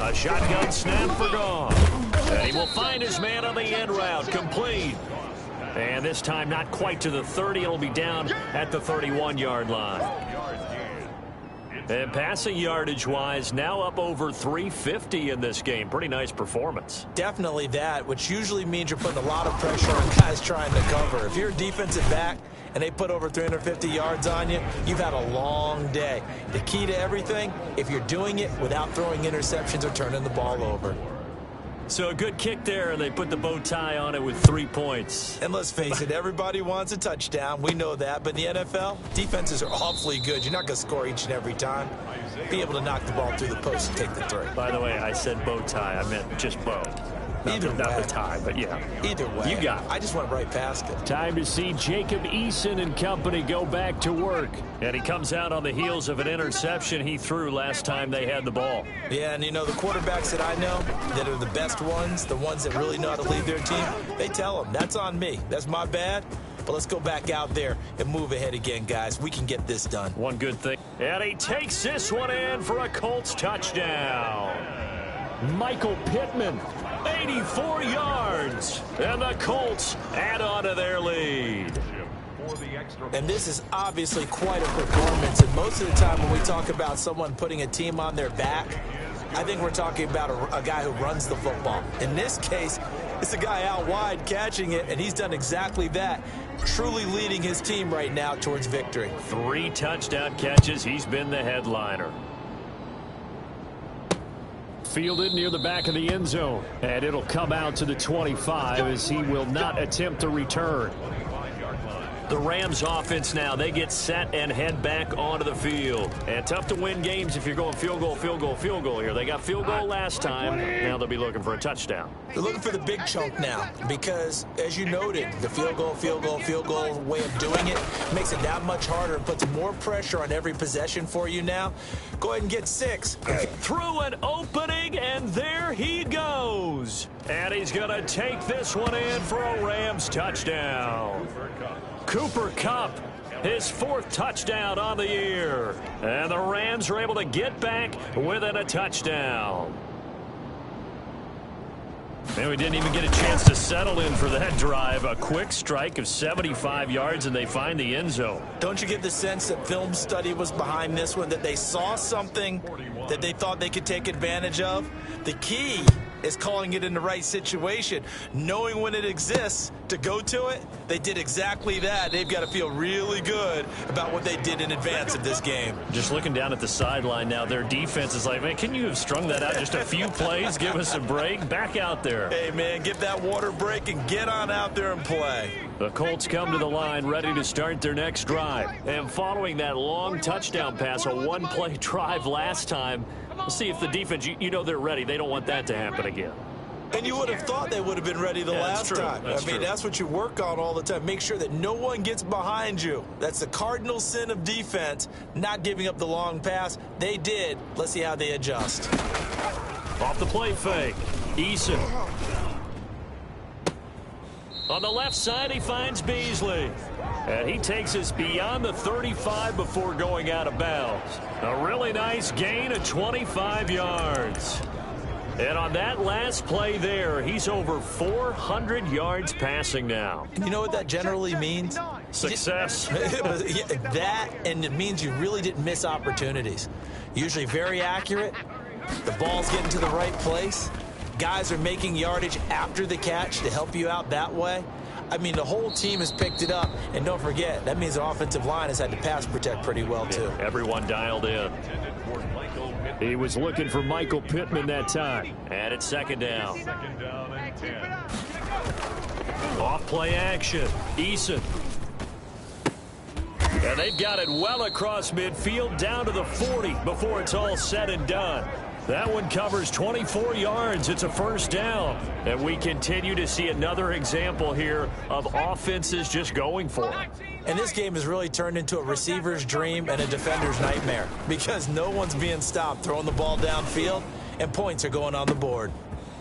A shotgun snap for Goff. And he will find his man on the end route, complete. And this time not quite to the 30. It'll be down at the 31-yard line. And passing yardage-wise, now up over 350 in this game. Pretty nice performance. Definitely that, which usually means you're putting a lot of pressure on guys trying to cover. If you're a defensive back and they put over 350 yards on you, you've had a long day. The key to everything, if you're doing it without throwing interceptions or turning the ball over. So a good kick there, and they put the bow tie on it with 3 points. And let's face it, everybody wants a touchdown. We know that. But in the NFL, defenses are awfully good. You're not going to score each and every time. Be able to knock the ball through the post and take the 3. By the way, I said bow tie. I meant just bow. Not the tie, but yeah. Either way. You got it. I just went right past it. Time to see Jacob Eason and company go back to work. And he comes out on the heels of an interception he threw last time they had the ball. Yeah, and you know, the quarterbacks that I know that are the best ones, the ones that really know how to lead their team, they tell them, that's on me. That's my bad. But let's go back out there and move ahead again, guys. We can get this done. One good thing. And he takes this one in for a Colts touchdown. Michael Pittman, 84 yards. And the Colts add on to their lead. And this is obviously quite a performance. And most of the time when we talk about someone putting a team on their back, I think we're talking about a guy who runs the football. In this case, it's a guy out wide catching it, and he's done exactly that, truly leading his team right now towards victory. 3 touchdown catches. He's been the headliner. Fielded near the back of the end zone, and it'll come out to the 25 as he will not attempt to return. The Rams offense now, they get set and head back onto the field. And tough to win games if you're going field goal, field goal, field goal here. They got field goal last time. Now they'll be looking for a touchdown. They're looking for the big chunk now because, as you noted, the field goal way of doing it makes it that much harder and puts more pressure on every possession for you now. Go ahead and get 6. Through an opening, and there he goes. And he's going to take this one in for a Rams touchdown. Cooper Kupp, his 4th touchdown on the year. And the Rams are able to get back within a touchdown. And we didn't even get a chance to settle in for that drive. A quick strike of 75 yards, and they find the end zone. Don't you get the sense that film study was behind this one, that they saw something that they thought they could take advantage of? The key is calling it in the right situation, knowing when it exists to go to it. They did exactly that. They've got to feel really good about what they did in advance of this game. Just looking down at the sideline now, their defense is like, man, can you have strung that out just a few plays? Give us a break. Back out there. Hey, man, give that water break and get on out there and play. The Colts come to the line ready to start their next drive. And following that long touchdown pass, a one-play drive last time, we'll see if the defense, you know they're ready. They don't want that to happen again. And you would have thought they would have been ready the last time. I mean, that's what you work on all the time. Make sure that no one gets behind you. That's the cardinal sin of defense, not giving up the long pass. They did. Let's see how they adjust. Off the play fake. Eason. On the left side, he finds Beasley. And he takes us beyond the 35 before going out of bounds. A really nice gain of 25 yards. And on that last play there, he's over 400 yards passing now. And you know what that generally means? Success. That, and it means you really didn't miss opportunities. Usually very accurate. The ball's getting to the right place. Guys are making yardage after the catch to help you out that way. I mean, the whole team has picked it up. And don't forget, that means the offensive line has had to pass protect pretty well, too. Everyone dialed in. He was looking for Michael Pittman that time. And it's 2nd down. Off play action. Eason. And they've got it well across midfield down to the 40 before it's all said and done. That one covers 24 yards. It's a 1st down. And we continue to see another example here of offenses just going for it. And this game has really turned into a receiver's dream and a defender's nightmare because no one's being stopped throwing the ball downfield, and points are going on the board.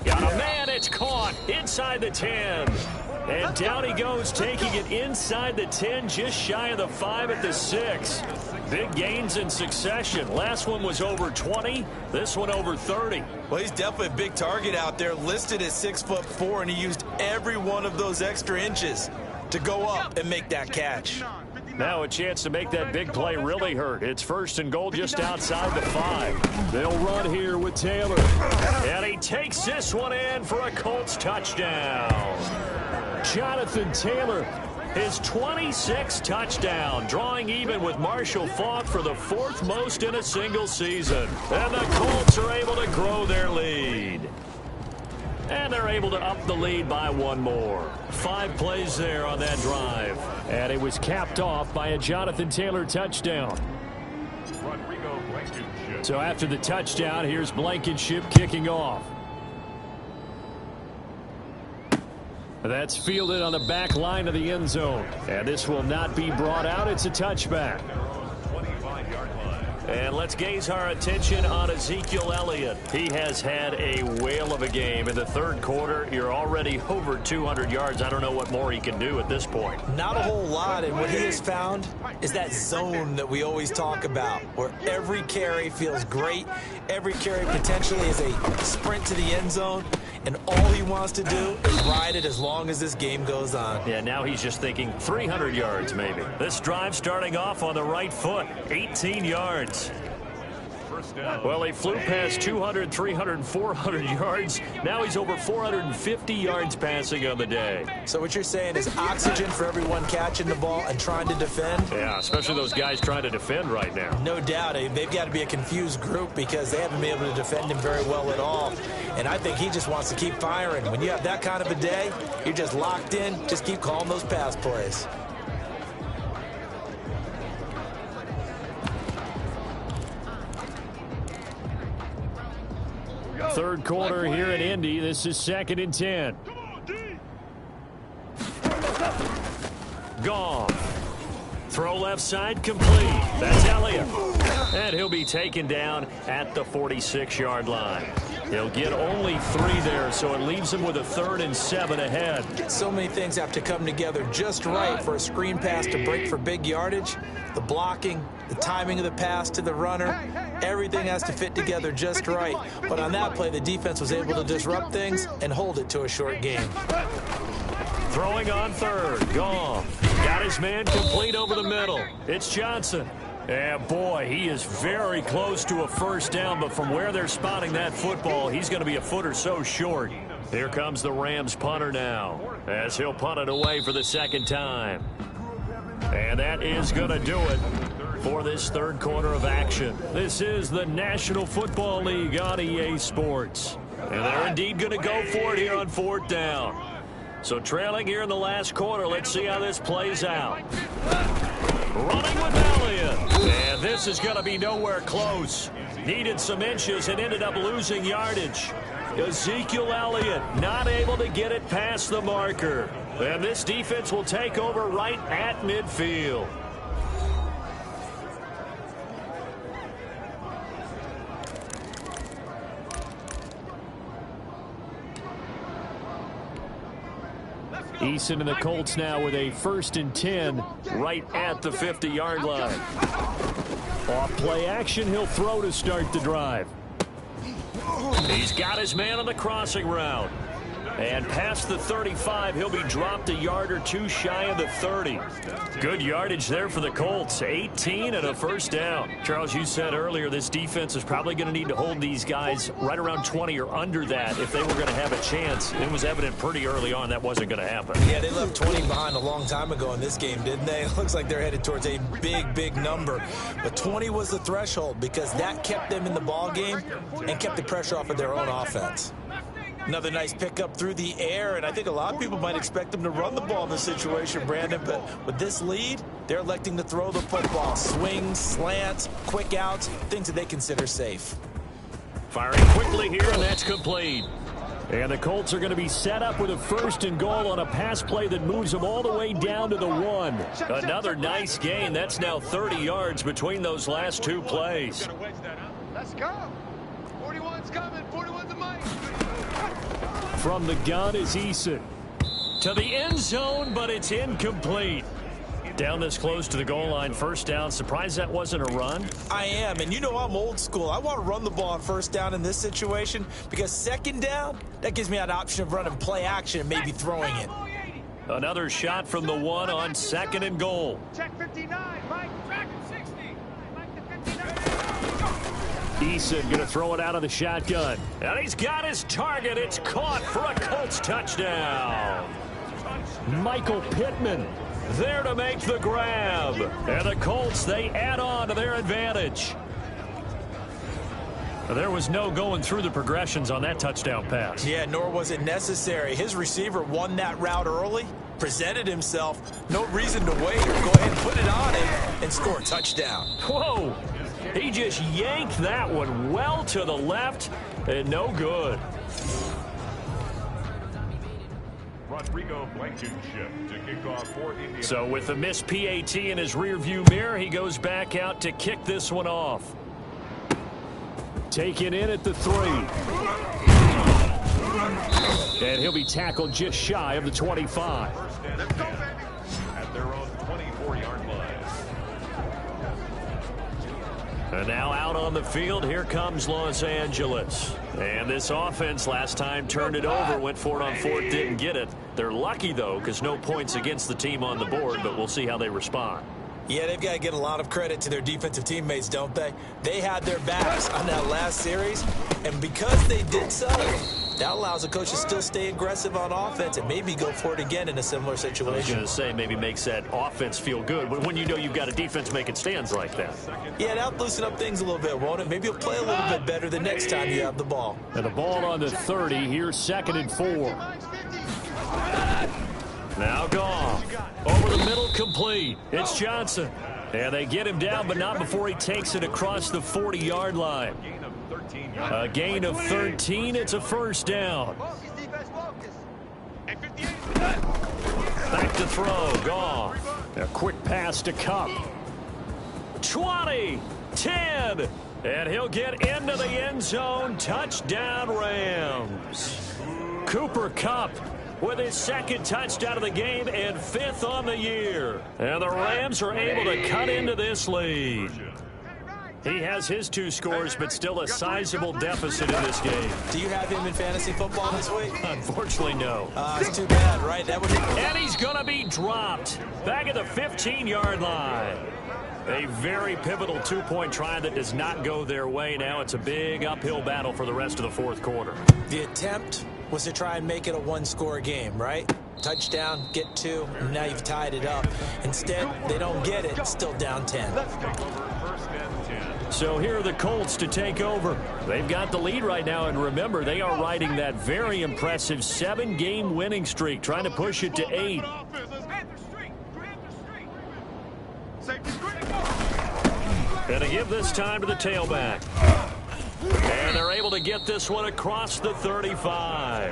Got a man. It's caught inside the 10. And down he goes, taking it inside the 10, just shy of the 5 at the 6. Big gains in succession. Last one was over 20. This one over 30. Well, he's definitely a big target out there, listed at 6'4", and he used every one of those extra inches to go up and make that catch. Now a chance to make that big play really hurt. It's 1st and goal just outside the 5. They'll run here with Taylor. And he takes this one in for a Colts touchdown. Jonathan Taylor, his 26th touchdown, drawing even with Marshall Faulk for the 4th most in a single season. And the Colts are able to grow their lead. And they're able to up the lead by 1 more. 5 plays there on that drive. And it was capped off by a Jonathan Taylor touchdown. So after the touchdown, here's Blankenship kicking off. That's fielded on the back line of the end zone. And this will not be brought out. It's a touchback. And let's gaze our attention on Ezekiel Elliott. He has had a whale of a game. In the 3rd quarter, you're already over 200 yards. I don't know what more he can do at this point. Not a whole lot, and what he has found is that zone that we always talk about, where every carry feels great. Every carry potentially is a sprint to the end zone, and all he wants to do is ride it as long as this game goes on. Yeah, now he's just thinking 300 yards maybe. This drive starting off on the right foot, 18 yards. Well, he flew past 200, 300, 400 yards. Now he's over 450 yards passing on the day. So what you're saying is oxygen for everyone catching the ball and trying to defend? Yeah, especially those guys trying to defend right now. No doubt. They've got to be a confused group because they haven't been able to defend him very well at all. And I think he just wants to keep firing. When you have that kind of a day, you're just locked in. Just keep calling those pass plays. Third quarter here in Indy. This is 2nd and 10. Gone. Throw left side complete. That's Elliott. And he'll be taken down at the 46-yard line. He'll get only 3 there, so it leaves him with a 3rd and 7 ahead. So many things have to come together just right for a screen pass to break for big yardage. The blocking, the timing of the pass to the runner, everything has to fit together just right. But on that play, the defense was able to disrupt things and hold it to a short game. Throwing on 3rd. Gone. Got his man complete over the middle. It's Johnson. And boy, he is very close to a 1st down, but from where they're spotting that football, he's going to be a foot or so short. Here comes the Rams punter now, as he'll punt it away for the 2nd time. And that is going to do it for this 3rd quarter of action. This is the National Football League on EA Sports. And they're indeed going to go for it here on 4th down. So trailing here in the last quarter, let's see how this plays out. Running with Elliott. And this is going to be nowhere close. Needed some inches and ended up losing yardage. Ezekiel Elliott not able to get it past the marker. And this defense will take over right at midfield. Eason and the Colts now with a 1st and 10 right at the 50-yard line. Off play action, he'll throw to start the drive. He's got his man on the crossing route. And past the 35, he'll be dropped a yard or 2 shy of the 30. Good yardage there for the Colts. 18 and a 1st down. Charles, you said earlier this defense is probably going to need to hold these guys right around 20 or under that if they were going to have a chance. It was evident pretty early on that wasn't going to happen. Yeah, they left 20 behind a long time ago in this game, didn't they? It looks like they're headed towards a big, big number. But 20 was the threshold because that kept them in the ball game and kept the pressure off of their own offense. Another nice pickup through the air, and I think a lot of people might expect them to run the ball in this situation, Brandon, but with this lead, they're electing to throw the football. Swings, slants, quick outs, things that they consider safe. Firing quickly here, and that's complete. And the Colts are going to be set up with a 1st and goal on a pass play that moves them all the way down to the 1. Another nice gain. That's now 30 yards between those last 2 plays. Let's go. 41's coming. 41's a mic. From the gun is Eason. To the end zone, but it's incomplete. Down this close to the goal line, 1st down. Surprised that wasn't a run? I am, and you know I'm old school. I want to run the ball on 1st down in this situation because 2nd down, that gives me that option of running play action and maybe throwing it. Another shot from the 1 on 2nd and goal. Check 59, Mike. Track 60. Mike the 59. Eason going to throw it out of the shotgun. And he's got his target. It's caught for a Colts touchdown. Michael Pittman there to make the grab. And the Colts, they add on to their advantage. There was no going through the progressions on that touchdown pass. Yeah, nor was it necessary. His receiver won that route early, presented himself. No reason to wait. Go ahead and put it on him and score a touchdown. Whoa! He just yanked that one well to the left and no good. Rodrigo Blankenship to kick off for Indiana. So with a missed PAT in his rearview mirror, he goes back out to kick this one off. Taken in at the 3. And he'll be tackled just shy of the 25. Let's go, baby. At their own 24-yard line. And now out on the field, here comes Los Angeles. And this offense last time turned it over, went for it on 4th, didn't get it. They're lucky, though, because no points against the team on the board, but we'll see how they respond. Yeah, they've got to get a lot of credit to their defensive teammates, don't they? They had their backs on that last series, and because they did so, that allows the coach to still stay aggressive on offense and maybe go for it again in a similar situation. I was going to say maybe makes that offense feel good, but when you know you've got a defense making stands like that. Yeah, that'll loosen up things a little bit, won't it? Maybe you'll play a little bit better the next time you have the ball. And the ball on the 30, here's 2nd and 4. Now Goff. Over the middle, complete. It's Johnson. And they get him down, but not before he takes it across the 40-yard line. A gain of 13. It's a first down. Back to throw. Goff. A quick pass to Kupp. 20. 10. And he'll get into the end zone. Touchdown, Rams. Cooper Kupp with his 2nd touchdown of the game and 5th on the year. And the Rams are able to cut into this lead. He has his 2 scores, but still a sizable deficit in this game. Do you have him in fantasy football this week? Unfortunately, no. It's too bad, right? That would. And he's going to be dropped back at the 15-yard line. A very pivotal 2-point try that does not go their way. Now it's a big uphill battle for the rest of the 4th quarter. The attempt was to try and make it a 1-score game, right? Touchdown, get 2, and now you've tied it up. Instead, they don't get it, still down 10. So here are the Colts to take over. They've got the lead right now, and remember, they are riding that very impressive 7-game winning streak, trying to push it to 8. And to give this time to the tailback. And they're able to get this one across the 35.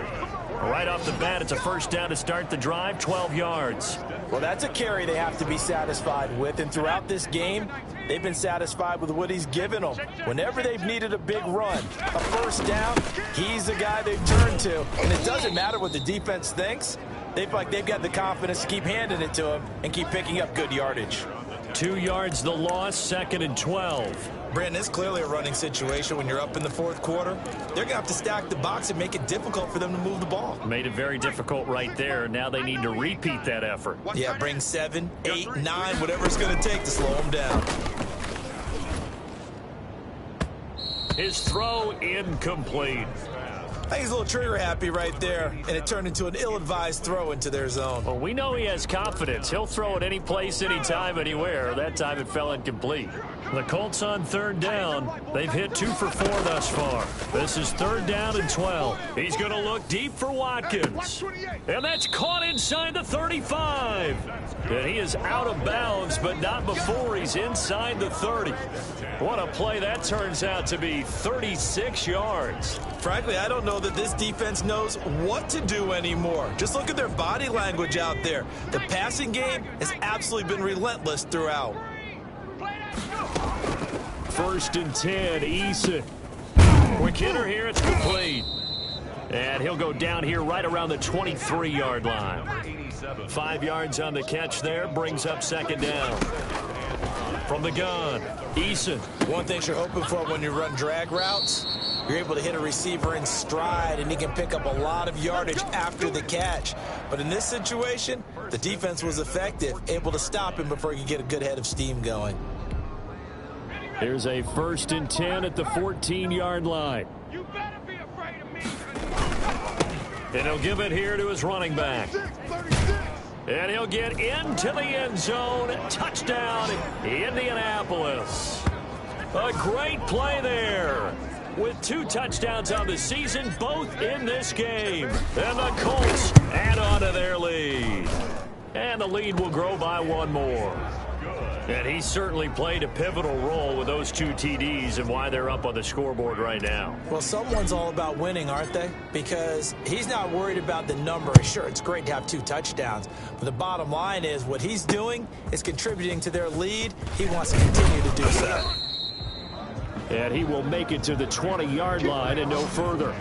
Right off the bat, it's a first down to start the drive, 12 yards. Well, that's a carry they have to be satisfied with, and throughout this game, they've been satisfied with what he's given them. Whenever they've needed a big run, a first down, he's the guy they've turned to. And it doesn't matter what the defense thinks. They've got the confidence to keep handing it to him and keep picking up good yardage. 2 yards the loss, 2nd and 12. Brandon, it's clearly a running situation when you're up in the 4th quarter. They're going to have to stack the box and make it difficult for them to move the ball. Made it very difficult right there. Now they need to repeat that effort. Yeah, bring 7, 8, 9, whatever it's going to take to slow them down. His throw incomplete. I think he's a little trigger happy right there, and it turned into an ill-advised throw into their zone. Well, we know he has confidence. He'll throw it any place, anytime, anywhere. That time it fell incomplete. The Colts on 3rd down. They've hit 2 for 4 thus far. This is 3rd down and 12. He's going to look deep for Watkins. And that's caught inside the 35. And he is out of bounds, but not before he's inside the 30. What a play that turns out to be, 36 yards. Frankly, I don't know that this defense knows what to do anymore. Just look at their body language out there. The passing game has absolutely been relentless throughout. 1st and 10, Eason. Quick hitter here, it's complete. And he'll go down here right around the 23-yard line. 5 yards on the catch there, brings up 2nd down. From the gun, Eason. One thing you're hoping for when you run drag routes, You're able to hit a receiver in stride, and he can pick up a lot of yardage after the catch. But in this situation, the defense was effective, able to stop him before he could get a good head of steam going. Here's a 1st and 10 at the 14-yard line. You better be afraid of me. And he'll give it here to his running back. And he'll get into the end zone. Touchdown, Indianapolis. A great play there. With 2 touchdowns on the season, both in this game. And the Colts add on to their lead. And the lead will grow by 1 more. And he certainly played a pivotal role with those 2 TDs and why they're up on the scoreboard right now. Well, someone's all about winning, aren't they? Because he's not worried about the number. Sure, it's great to have 2 touchdowns. But the bottom line is what he's doing is contributing to their lead. He wants to continue to do so. And he will make it to the 20-yard line and no further.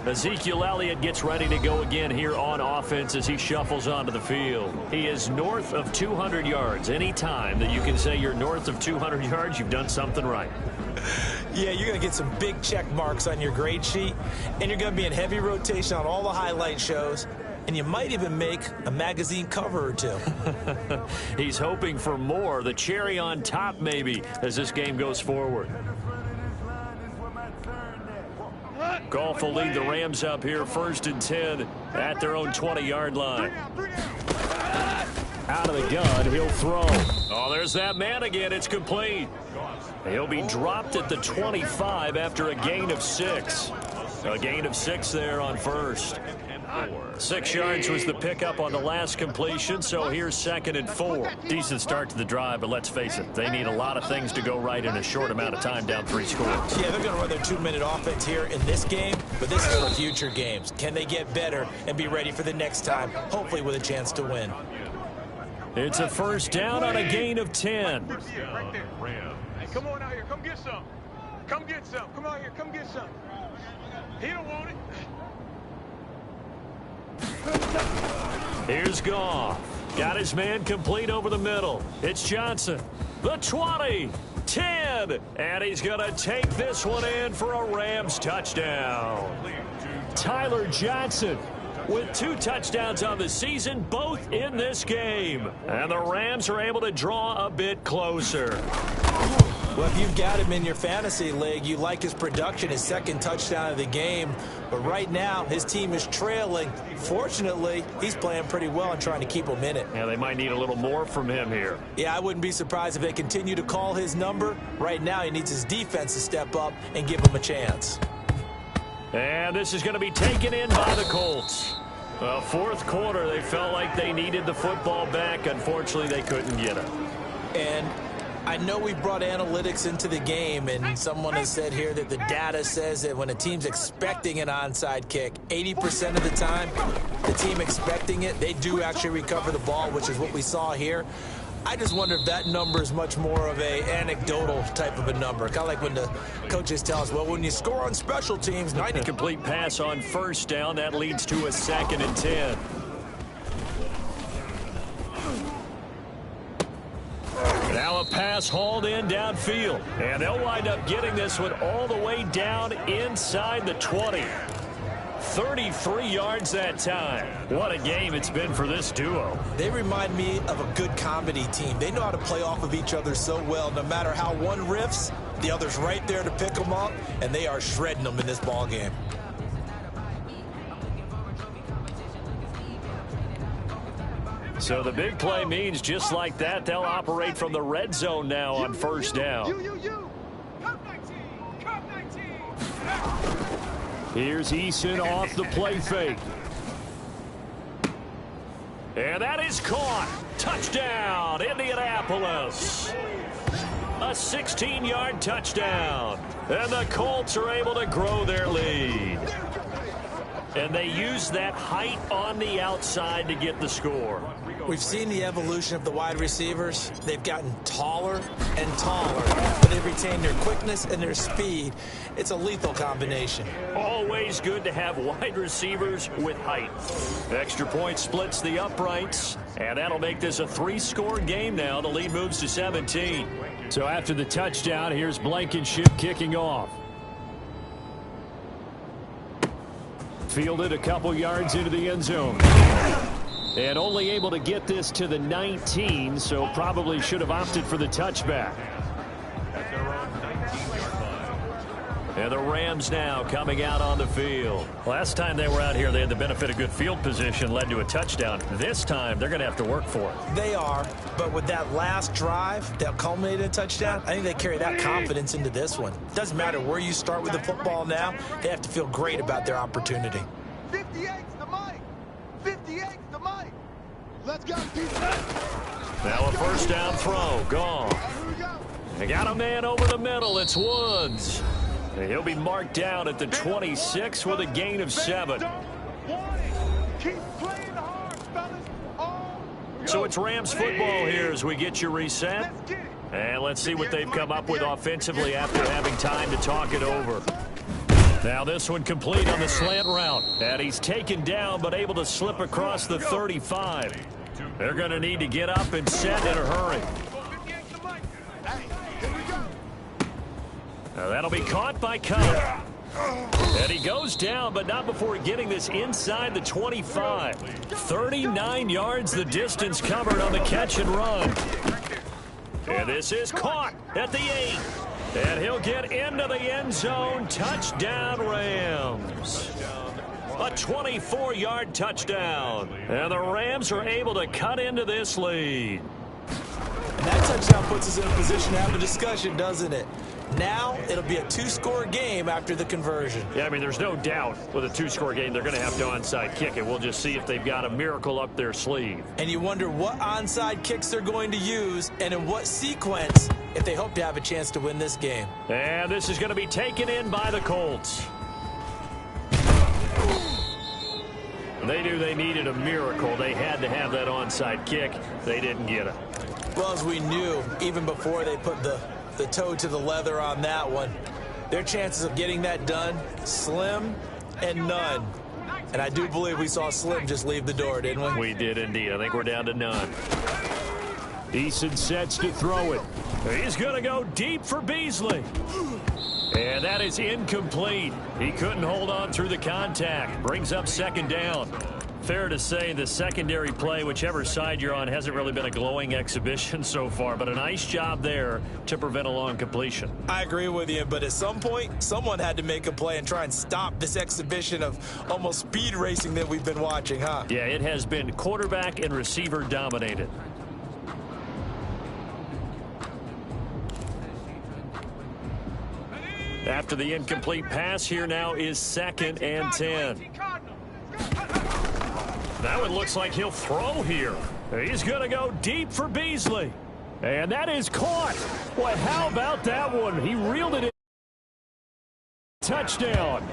Ezekiel Elliott gets ready to go again here on offense as he shuffles onto the field. He is north of 200 yards. Any time that you can say you're north of 200 yards, you've done something right. Yeah, you're going to get some big check marks on your grade sheet, and you're going to be in heavy rotation on all the highlight shows, and you might even make a magazine cover or 2. He's hoping for more, the cherry on top maybe, as this game goes forward. Goff will lead the Rams up here 1st and 10 at their own 20-yard line. Out of the gun, he'll throw. Oh, there's that man again. It's complete. He'll be dropped at the 25 after a gain of 6. A gain of 6 there on 1st. 6 yards was the pickup on the last completion, so here's 2nd and 4. Decent start to the drive, but let's face it, they need a lot of things to go right in a short amount of time down 3 scores. Yeah, they're going to run their 2-minute offense here in this game, but this is for future games. Can they get better and be ready for the next time, hopefully with a chance to win? It's a 1st down on a gain of 10. Right there. Hey, come on out here. Come get some. Come get some. Come out here. Come get some. He don't want it. Here's Goff. Got his man complete over the middle. It's Johnson. The 20, 10, and he's going to take this one in for a Rams touchdown. Tyler Johnson with 2 touchdowns on the season, both in this game. And the Rams are able to draw a bit closer. Well, if you've got him in your fantasy league, you like his production, his 2nd touchdown of the game. But right now, his team is trailing. Fortunately, he's playing pretty well and trying to keep him in it. Yeah, they might need a little more from him here. Yeah, I wouldn't be surprised if they continue to call his number. Right now, he needs his defense to step up and give him a chance. And this is going to be taken in by the Colts. Well, 4th quarter, they felt like they needed the football back. Unfortunately, they couldn't get it. And I know we brought analytics into the game, and someone has said here that the data says that when a team's expecting an onside kick, 80% of the time, the team expecting it, they do actually recover the ball, which is what we saw here. I just wonder if that number is much more of a anecdotal type of a number. Kind of like when the coaches tell us, well, when you score on special teams, 90. Complete pass on 1st down. That leads to a 2nd and 10. Now a pass hauled in downfield. And they'll wind up getting this one all the way down inside the 20. 33 yards that time. What a game it's been for this duo. They remind me of a good comedy team. They know how to play off of each other so well. No matter how one riffs, the other's right there to pick them up, and they are shredding them in this ball game. So the big play means just like that, they'll operate from the red zone now on 1st down. Come 19. Come 19. Here's Eason off the play fake. And that is caught. Touchdown, Indianapolis. A 16-yard touchdown. And the Colts are able to grow their lead. And they use that height on the outside to get the score. We've seen the evolution of the wide receivers. They've gotten taller and taller, but they've retained their quickness and their speed. It's a lethal combination. Always good to have wide receivers with height. Extra point splits the uprights, and that'll make this a 3-score game now. The lead moves to 17. So after the touchdown, here's Blankenship kicking off. Fielded a couple yards into the end zone. And only able to get this to the 19, so probably should have opted for the touchback. And the Rams now coming out on the field. Last time they were out here, they had the benefit of good field position, led to a touchdown. This time, they're going to have to work for it. They are, but with that last drive that culminated in a touchdown, I think they carry that confidence into this one. Doesn't matter where you start with the football now, they have to feel great about their opportunity. 58's the mic. 58's the mic. Let's go, people. Now a first down throw, gone. Here we go. They got a man over the middle. It's Woods. And he'll be marked down at the 26 with a gain of 7. Keep playing hard, fellas. So it's Rams football here as we get you reset. And let's see what they've come up with offensively after having time to talk it over. Now this one complete on the slant route. And he's taken down but able to slip across the 35. They're going to need to get up and set in a hurry. Now that'll be caught by Cup. And he goes down, but not before getting this inside the 25. 39 yards the distance covered on the catch and run. And this is caught at the 8. And he'll get into the end zone. Touchdown, Rams. A 24-yard touchdown. And the Rams are able to cut into this lead. And that touchdown puts us in a position to have a discussion, doesn't it? Now it'll be a two-score game after the conversion. Yeah, I mean, there's no doubt with a two-score game they're going to have to onside kick it. We'll just see if they've got a miracle up their sleeve. And you wonder what onside kicks they're going to use and in what sequence if they hope to have a chance to win this game. And this is going to be taken in by the Colts. They knew they needed a miracle. They had to have that onside kick. They didn't get it. Well, as we knew, even before they put the toe to the leather on that one, their chances of getting that done, slim and none. And I do believe we saw Slim just leave the door, didn't we? We did indeed. I think we're down to none. Eason sets to throw it. He's going to go deep for Beasley. And that is incomplete. He couldn't hold on through the contact. Brings up second down. Fair to say the secondary play, whichever side you're on, hasn't really been a glowing exhibition so far, but a nice job there to prevent a long completion. I agree with you, but at some point, someone had to make a play and try and stop this exhibition of almost speed racing that we've been watching, huh? Yeah, it has been quarterback and receiver dominated. After the incomplete pass, here now is 2nd and 10. That one looks like he'll throw here. He's going to go deep for Beasley. And that is caught. Boy, how about that one? He reeled it in. Touchdown.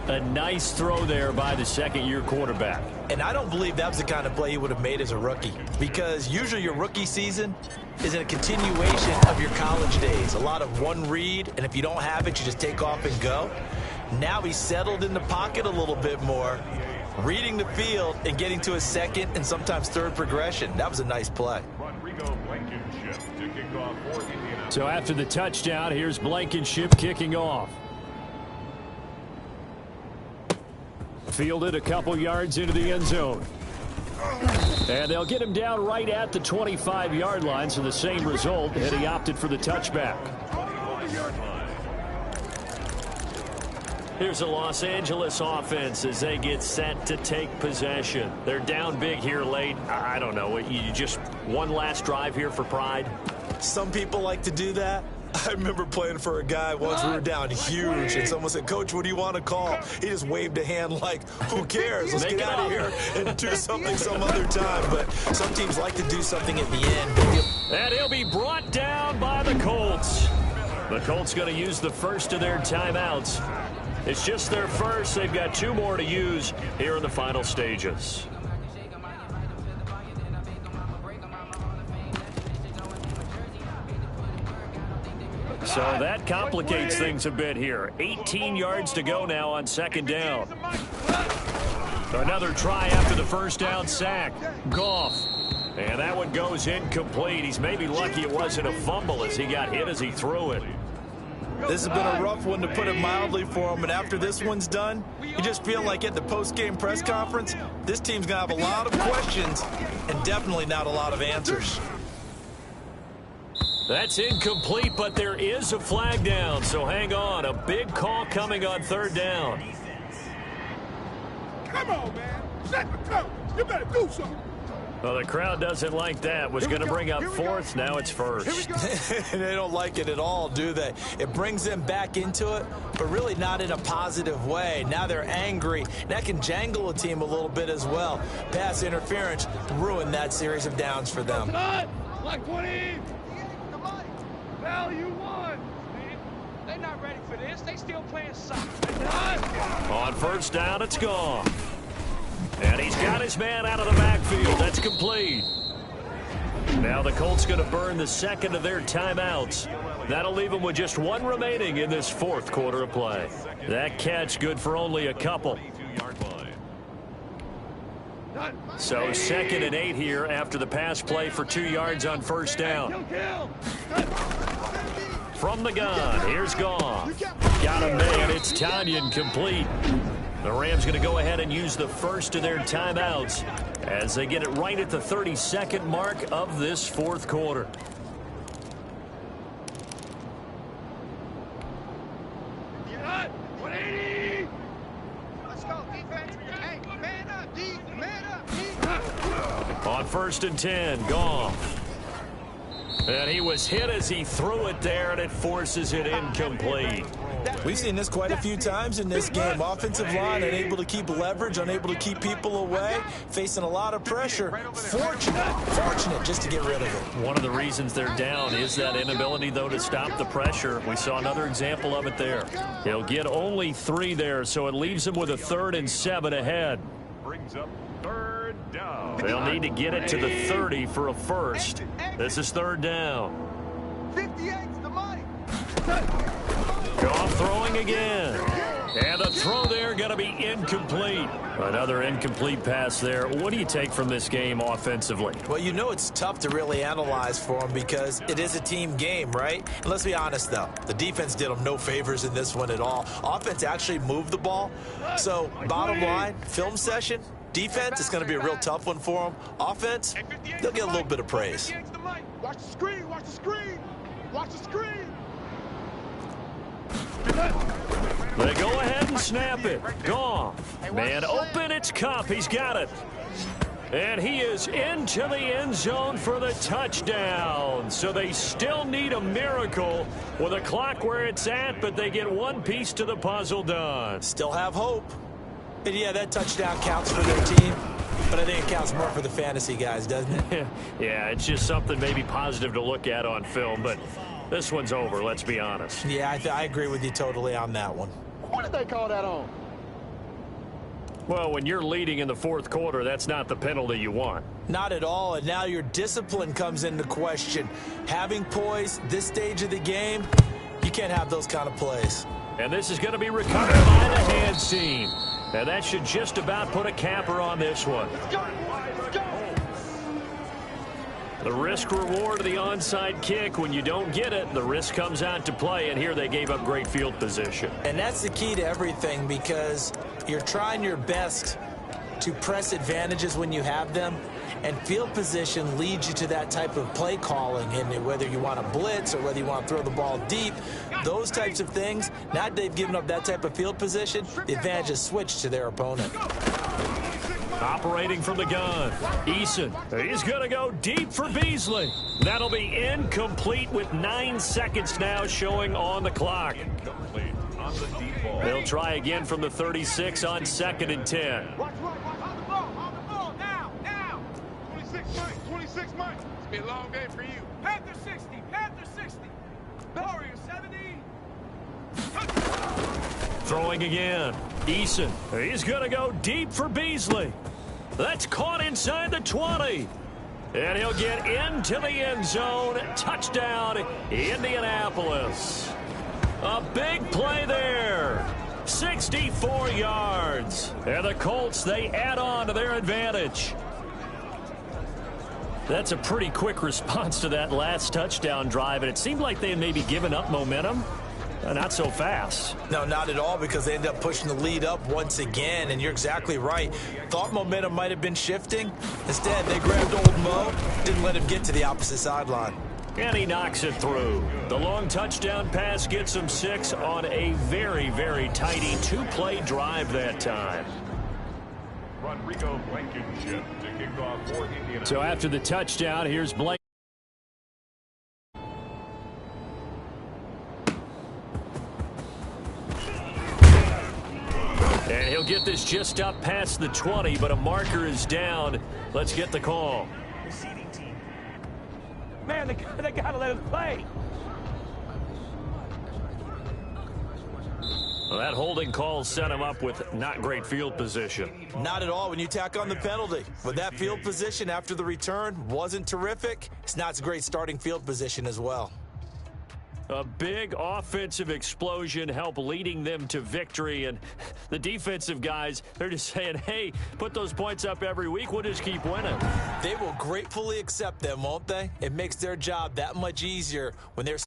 A nice throw there by the second-year quarterback. And I don't believe that was the kind of play he would have made as a rookie, because usually your rookie season is in a continuation of your college days. A lot of one read, and if you don't have it, you just take off and go. Now he's settled in the pocket a little bit more, reading the field and getting to a second and sometimes third progression. That was a nice play. So after the touchdown, here's Blankenship kicking off. Fielded a couple yards into the end zone. And they'll get him down right at the 25-yard line, so the same result, and he opted for the touchback. Here's the Los Angeles offense as they get set to take possession. They're down big here late. I don't know. You just one last drive here for pride? Some people like to do that. I remember playing for a guy once. We were down huge, and someone said, "Coach, what do you want to call?" He just waved a hand like, who cares? Let's get out of here and do something some other time. But some teams like to do something at the end. And he'll be brought down by the Colts. The Colts going to use the first of their timeouts. It's just their first. They've got 2 more to use here in the final stages. So that complicates things a bit here. 18 yards to go now on second down. Another try after the first down sack. Goff. And that one goes incomplete. He's maybe lucky it wasn't a fumble as he got hit as he threw it. This has been a rough one, to put it mildly, for him. And after this one's done, you just feel like at the post-game press conference, this team's going to have a lot of questions and definitely not a lot of answers. That's incomplete, but there is a flag down, so hang on. A big call coming on third down. Come on, man. Set the tone. You better do something. Well, the crowd doesn't like that. Was going to bring up fourth. Now it's first. They don't like it at all, do they? It brings them back into it, but really not in a positive way. Now they're angry. That can jangle a team a little bit as well. Pass interference ruined that series of downs for them. Like 20. Value one. They're not ready for this. They still playing soccer. On first down, it's gone. And he's got his man out of the backfield. That's complete. Now the Colts going to burn the second of their timeouts. That'll leave them with just one remaining in this fourth quarter of play. That catch good for only a couple. So 2nd and 8 here after the pass play for 2 yards on first down. From the gun, here's Goff. Got a man, it's Tonyan, complete. The Rams going to go ahead and use the first of their timeouts as they get it right at the 32nd mark of this fourth quarter. On 1st and 10, Goff. And he was hit as he threw it there, and it forces it incomplete. We've seen this quite a few times in this game. Offensive line unable to keep leverage, unable to keep people away, facing a lot of pressure. Fortunate just to get rid of it. One of the reasons they're down is that inability, though, to stop the pressure. We saw another example of it there. He'll get only 3 there, so it leaves him with a 3rd and 7 ahead. Brings up third down. They'll need to get it to the 30 for a first. This is 3rd down. 58's the money. Goff throwing again. And the throw there going to be incomplete. Another incomplete pass there. What do you take from this game offensively? Well, you know it's tough to really analyze for them because it is a team game, right? And let's be honest, though. The defense did them no favors in this one at all. Offense actually moved the ball. So, bottom line, film session, defense is going to be a real tough one for them. Offense, they'll get a little bit of praise. Watch the screen. Watch the screen. Watch the screen. They go ahead and snap it. Goff. Man open, it's Kupp. He's got it. And he is into the end zone for the touchdown. So they still need a miracle with a clock where it's at, but they get one piece to the puzzle done. Still have hope. And yeah, that touchdown counts for their team, but I think it counts more for the fantasy guys, doesn't it? Yeah, it's just something maybe positive to look at on film, but this one's over, let's be honest. Yeah, I agree with you totally on that one. What did they call that on? Well, when you're leading in the fourth quarter, that's not the penalty you want. Not at all, and now your discipline comes into question. Having poise this stage of the game, you can't have those kind of plays. And this is going to be recovered by the hands team. And that should just about put a capper on this one. Let's go. Let's go. The risk reward of the onside kick, when you don't get it, the risk comes out to play, and here they gave up great field position. And that's the key to everything because you're trying your best to press advantages when you have them, and field position leads you to that type of play calling, and whether you want to blitz or whether you want to throw the ball deep, those types of things. Now that they've given up that type of field position, the advantage is switched to their opponent. Operating from the gun, Eason. He's going to go deep for Beasley. That'll be incomplete with 9 seconds now showing on the clock. They'll try again from the 36 on 2nd and 10. Watch, on the ball, now. 26 Mike. It's been a long game for you. Panther 60, Panther 60. Warrior 70. Throwing again, Eason. He's going to go deep for Beasley. That's caught inside the 20. And he'll get into the end zone. Touchdown, Indianapolis. A big play there. 64 yards. And the Colts, they add on to their advantage. That's a pretty quick response to that last touchdown drive, and it seemed like they had maybe given up momentum. Not so fast. No, not at all, because they ended up pushing the lead up once again, and you're exactly right. Thought momentum might have been shifting. Instead, they grabbed old Mo, didn't let him get to the opposite sideline. And he knocks it through. The long touchdown pass gets him 6 on a very, very tidy two-play drive that time. Rodrigo Blankenship to kick off for Indianapolis. So after the touchdown, here's Blank. And he'll get this just up past the 20, but a marker is down. Let's get the call. Receiving team. Man, they got to let us play. Well, that holding call set him up with not great field position. Not at all when you tack on the penalty. But that field position after the return wasn't terrific. It's not a great starting field position as well. A big offensive explosion helped leading them to victory, and the defensive guys, they're just saying, hey, put those points up every week, we'll just keep winning. They will gratefully accept them, won't they? It makes their job that much easier when they're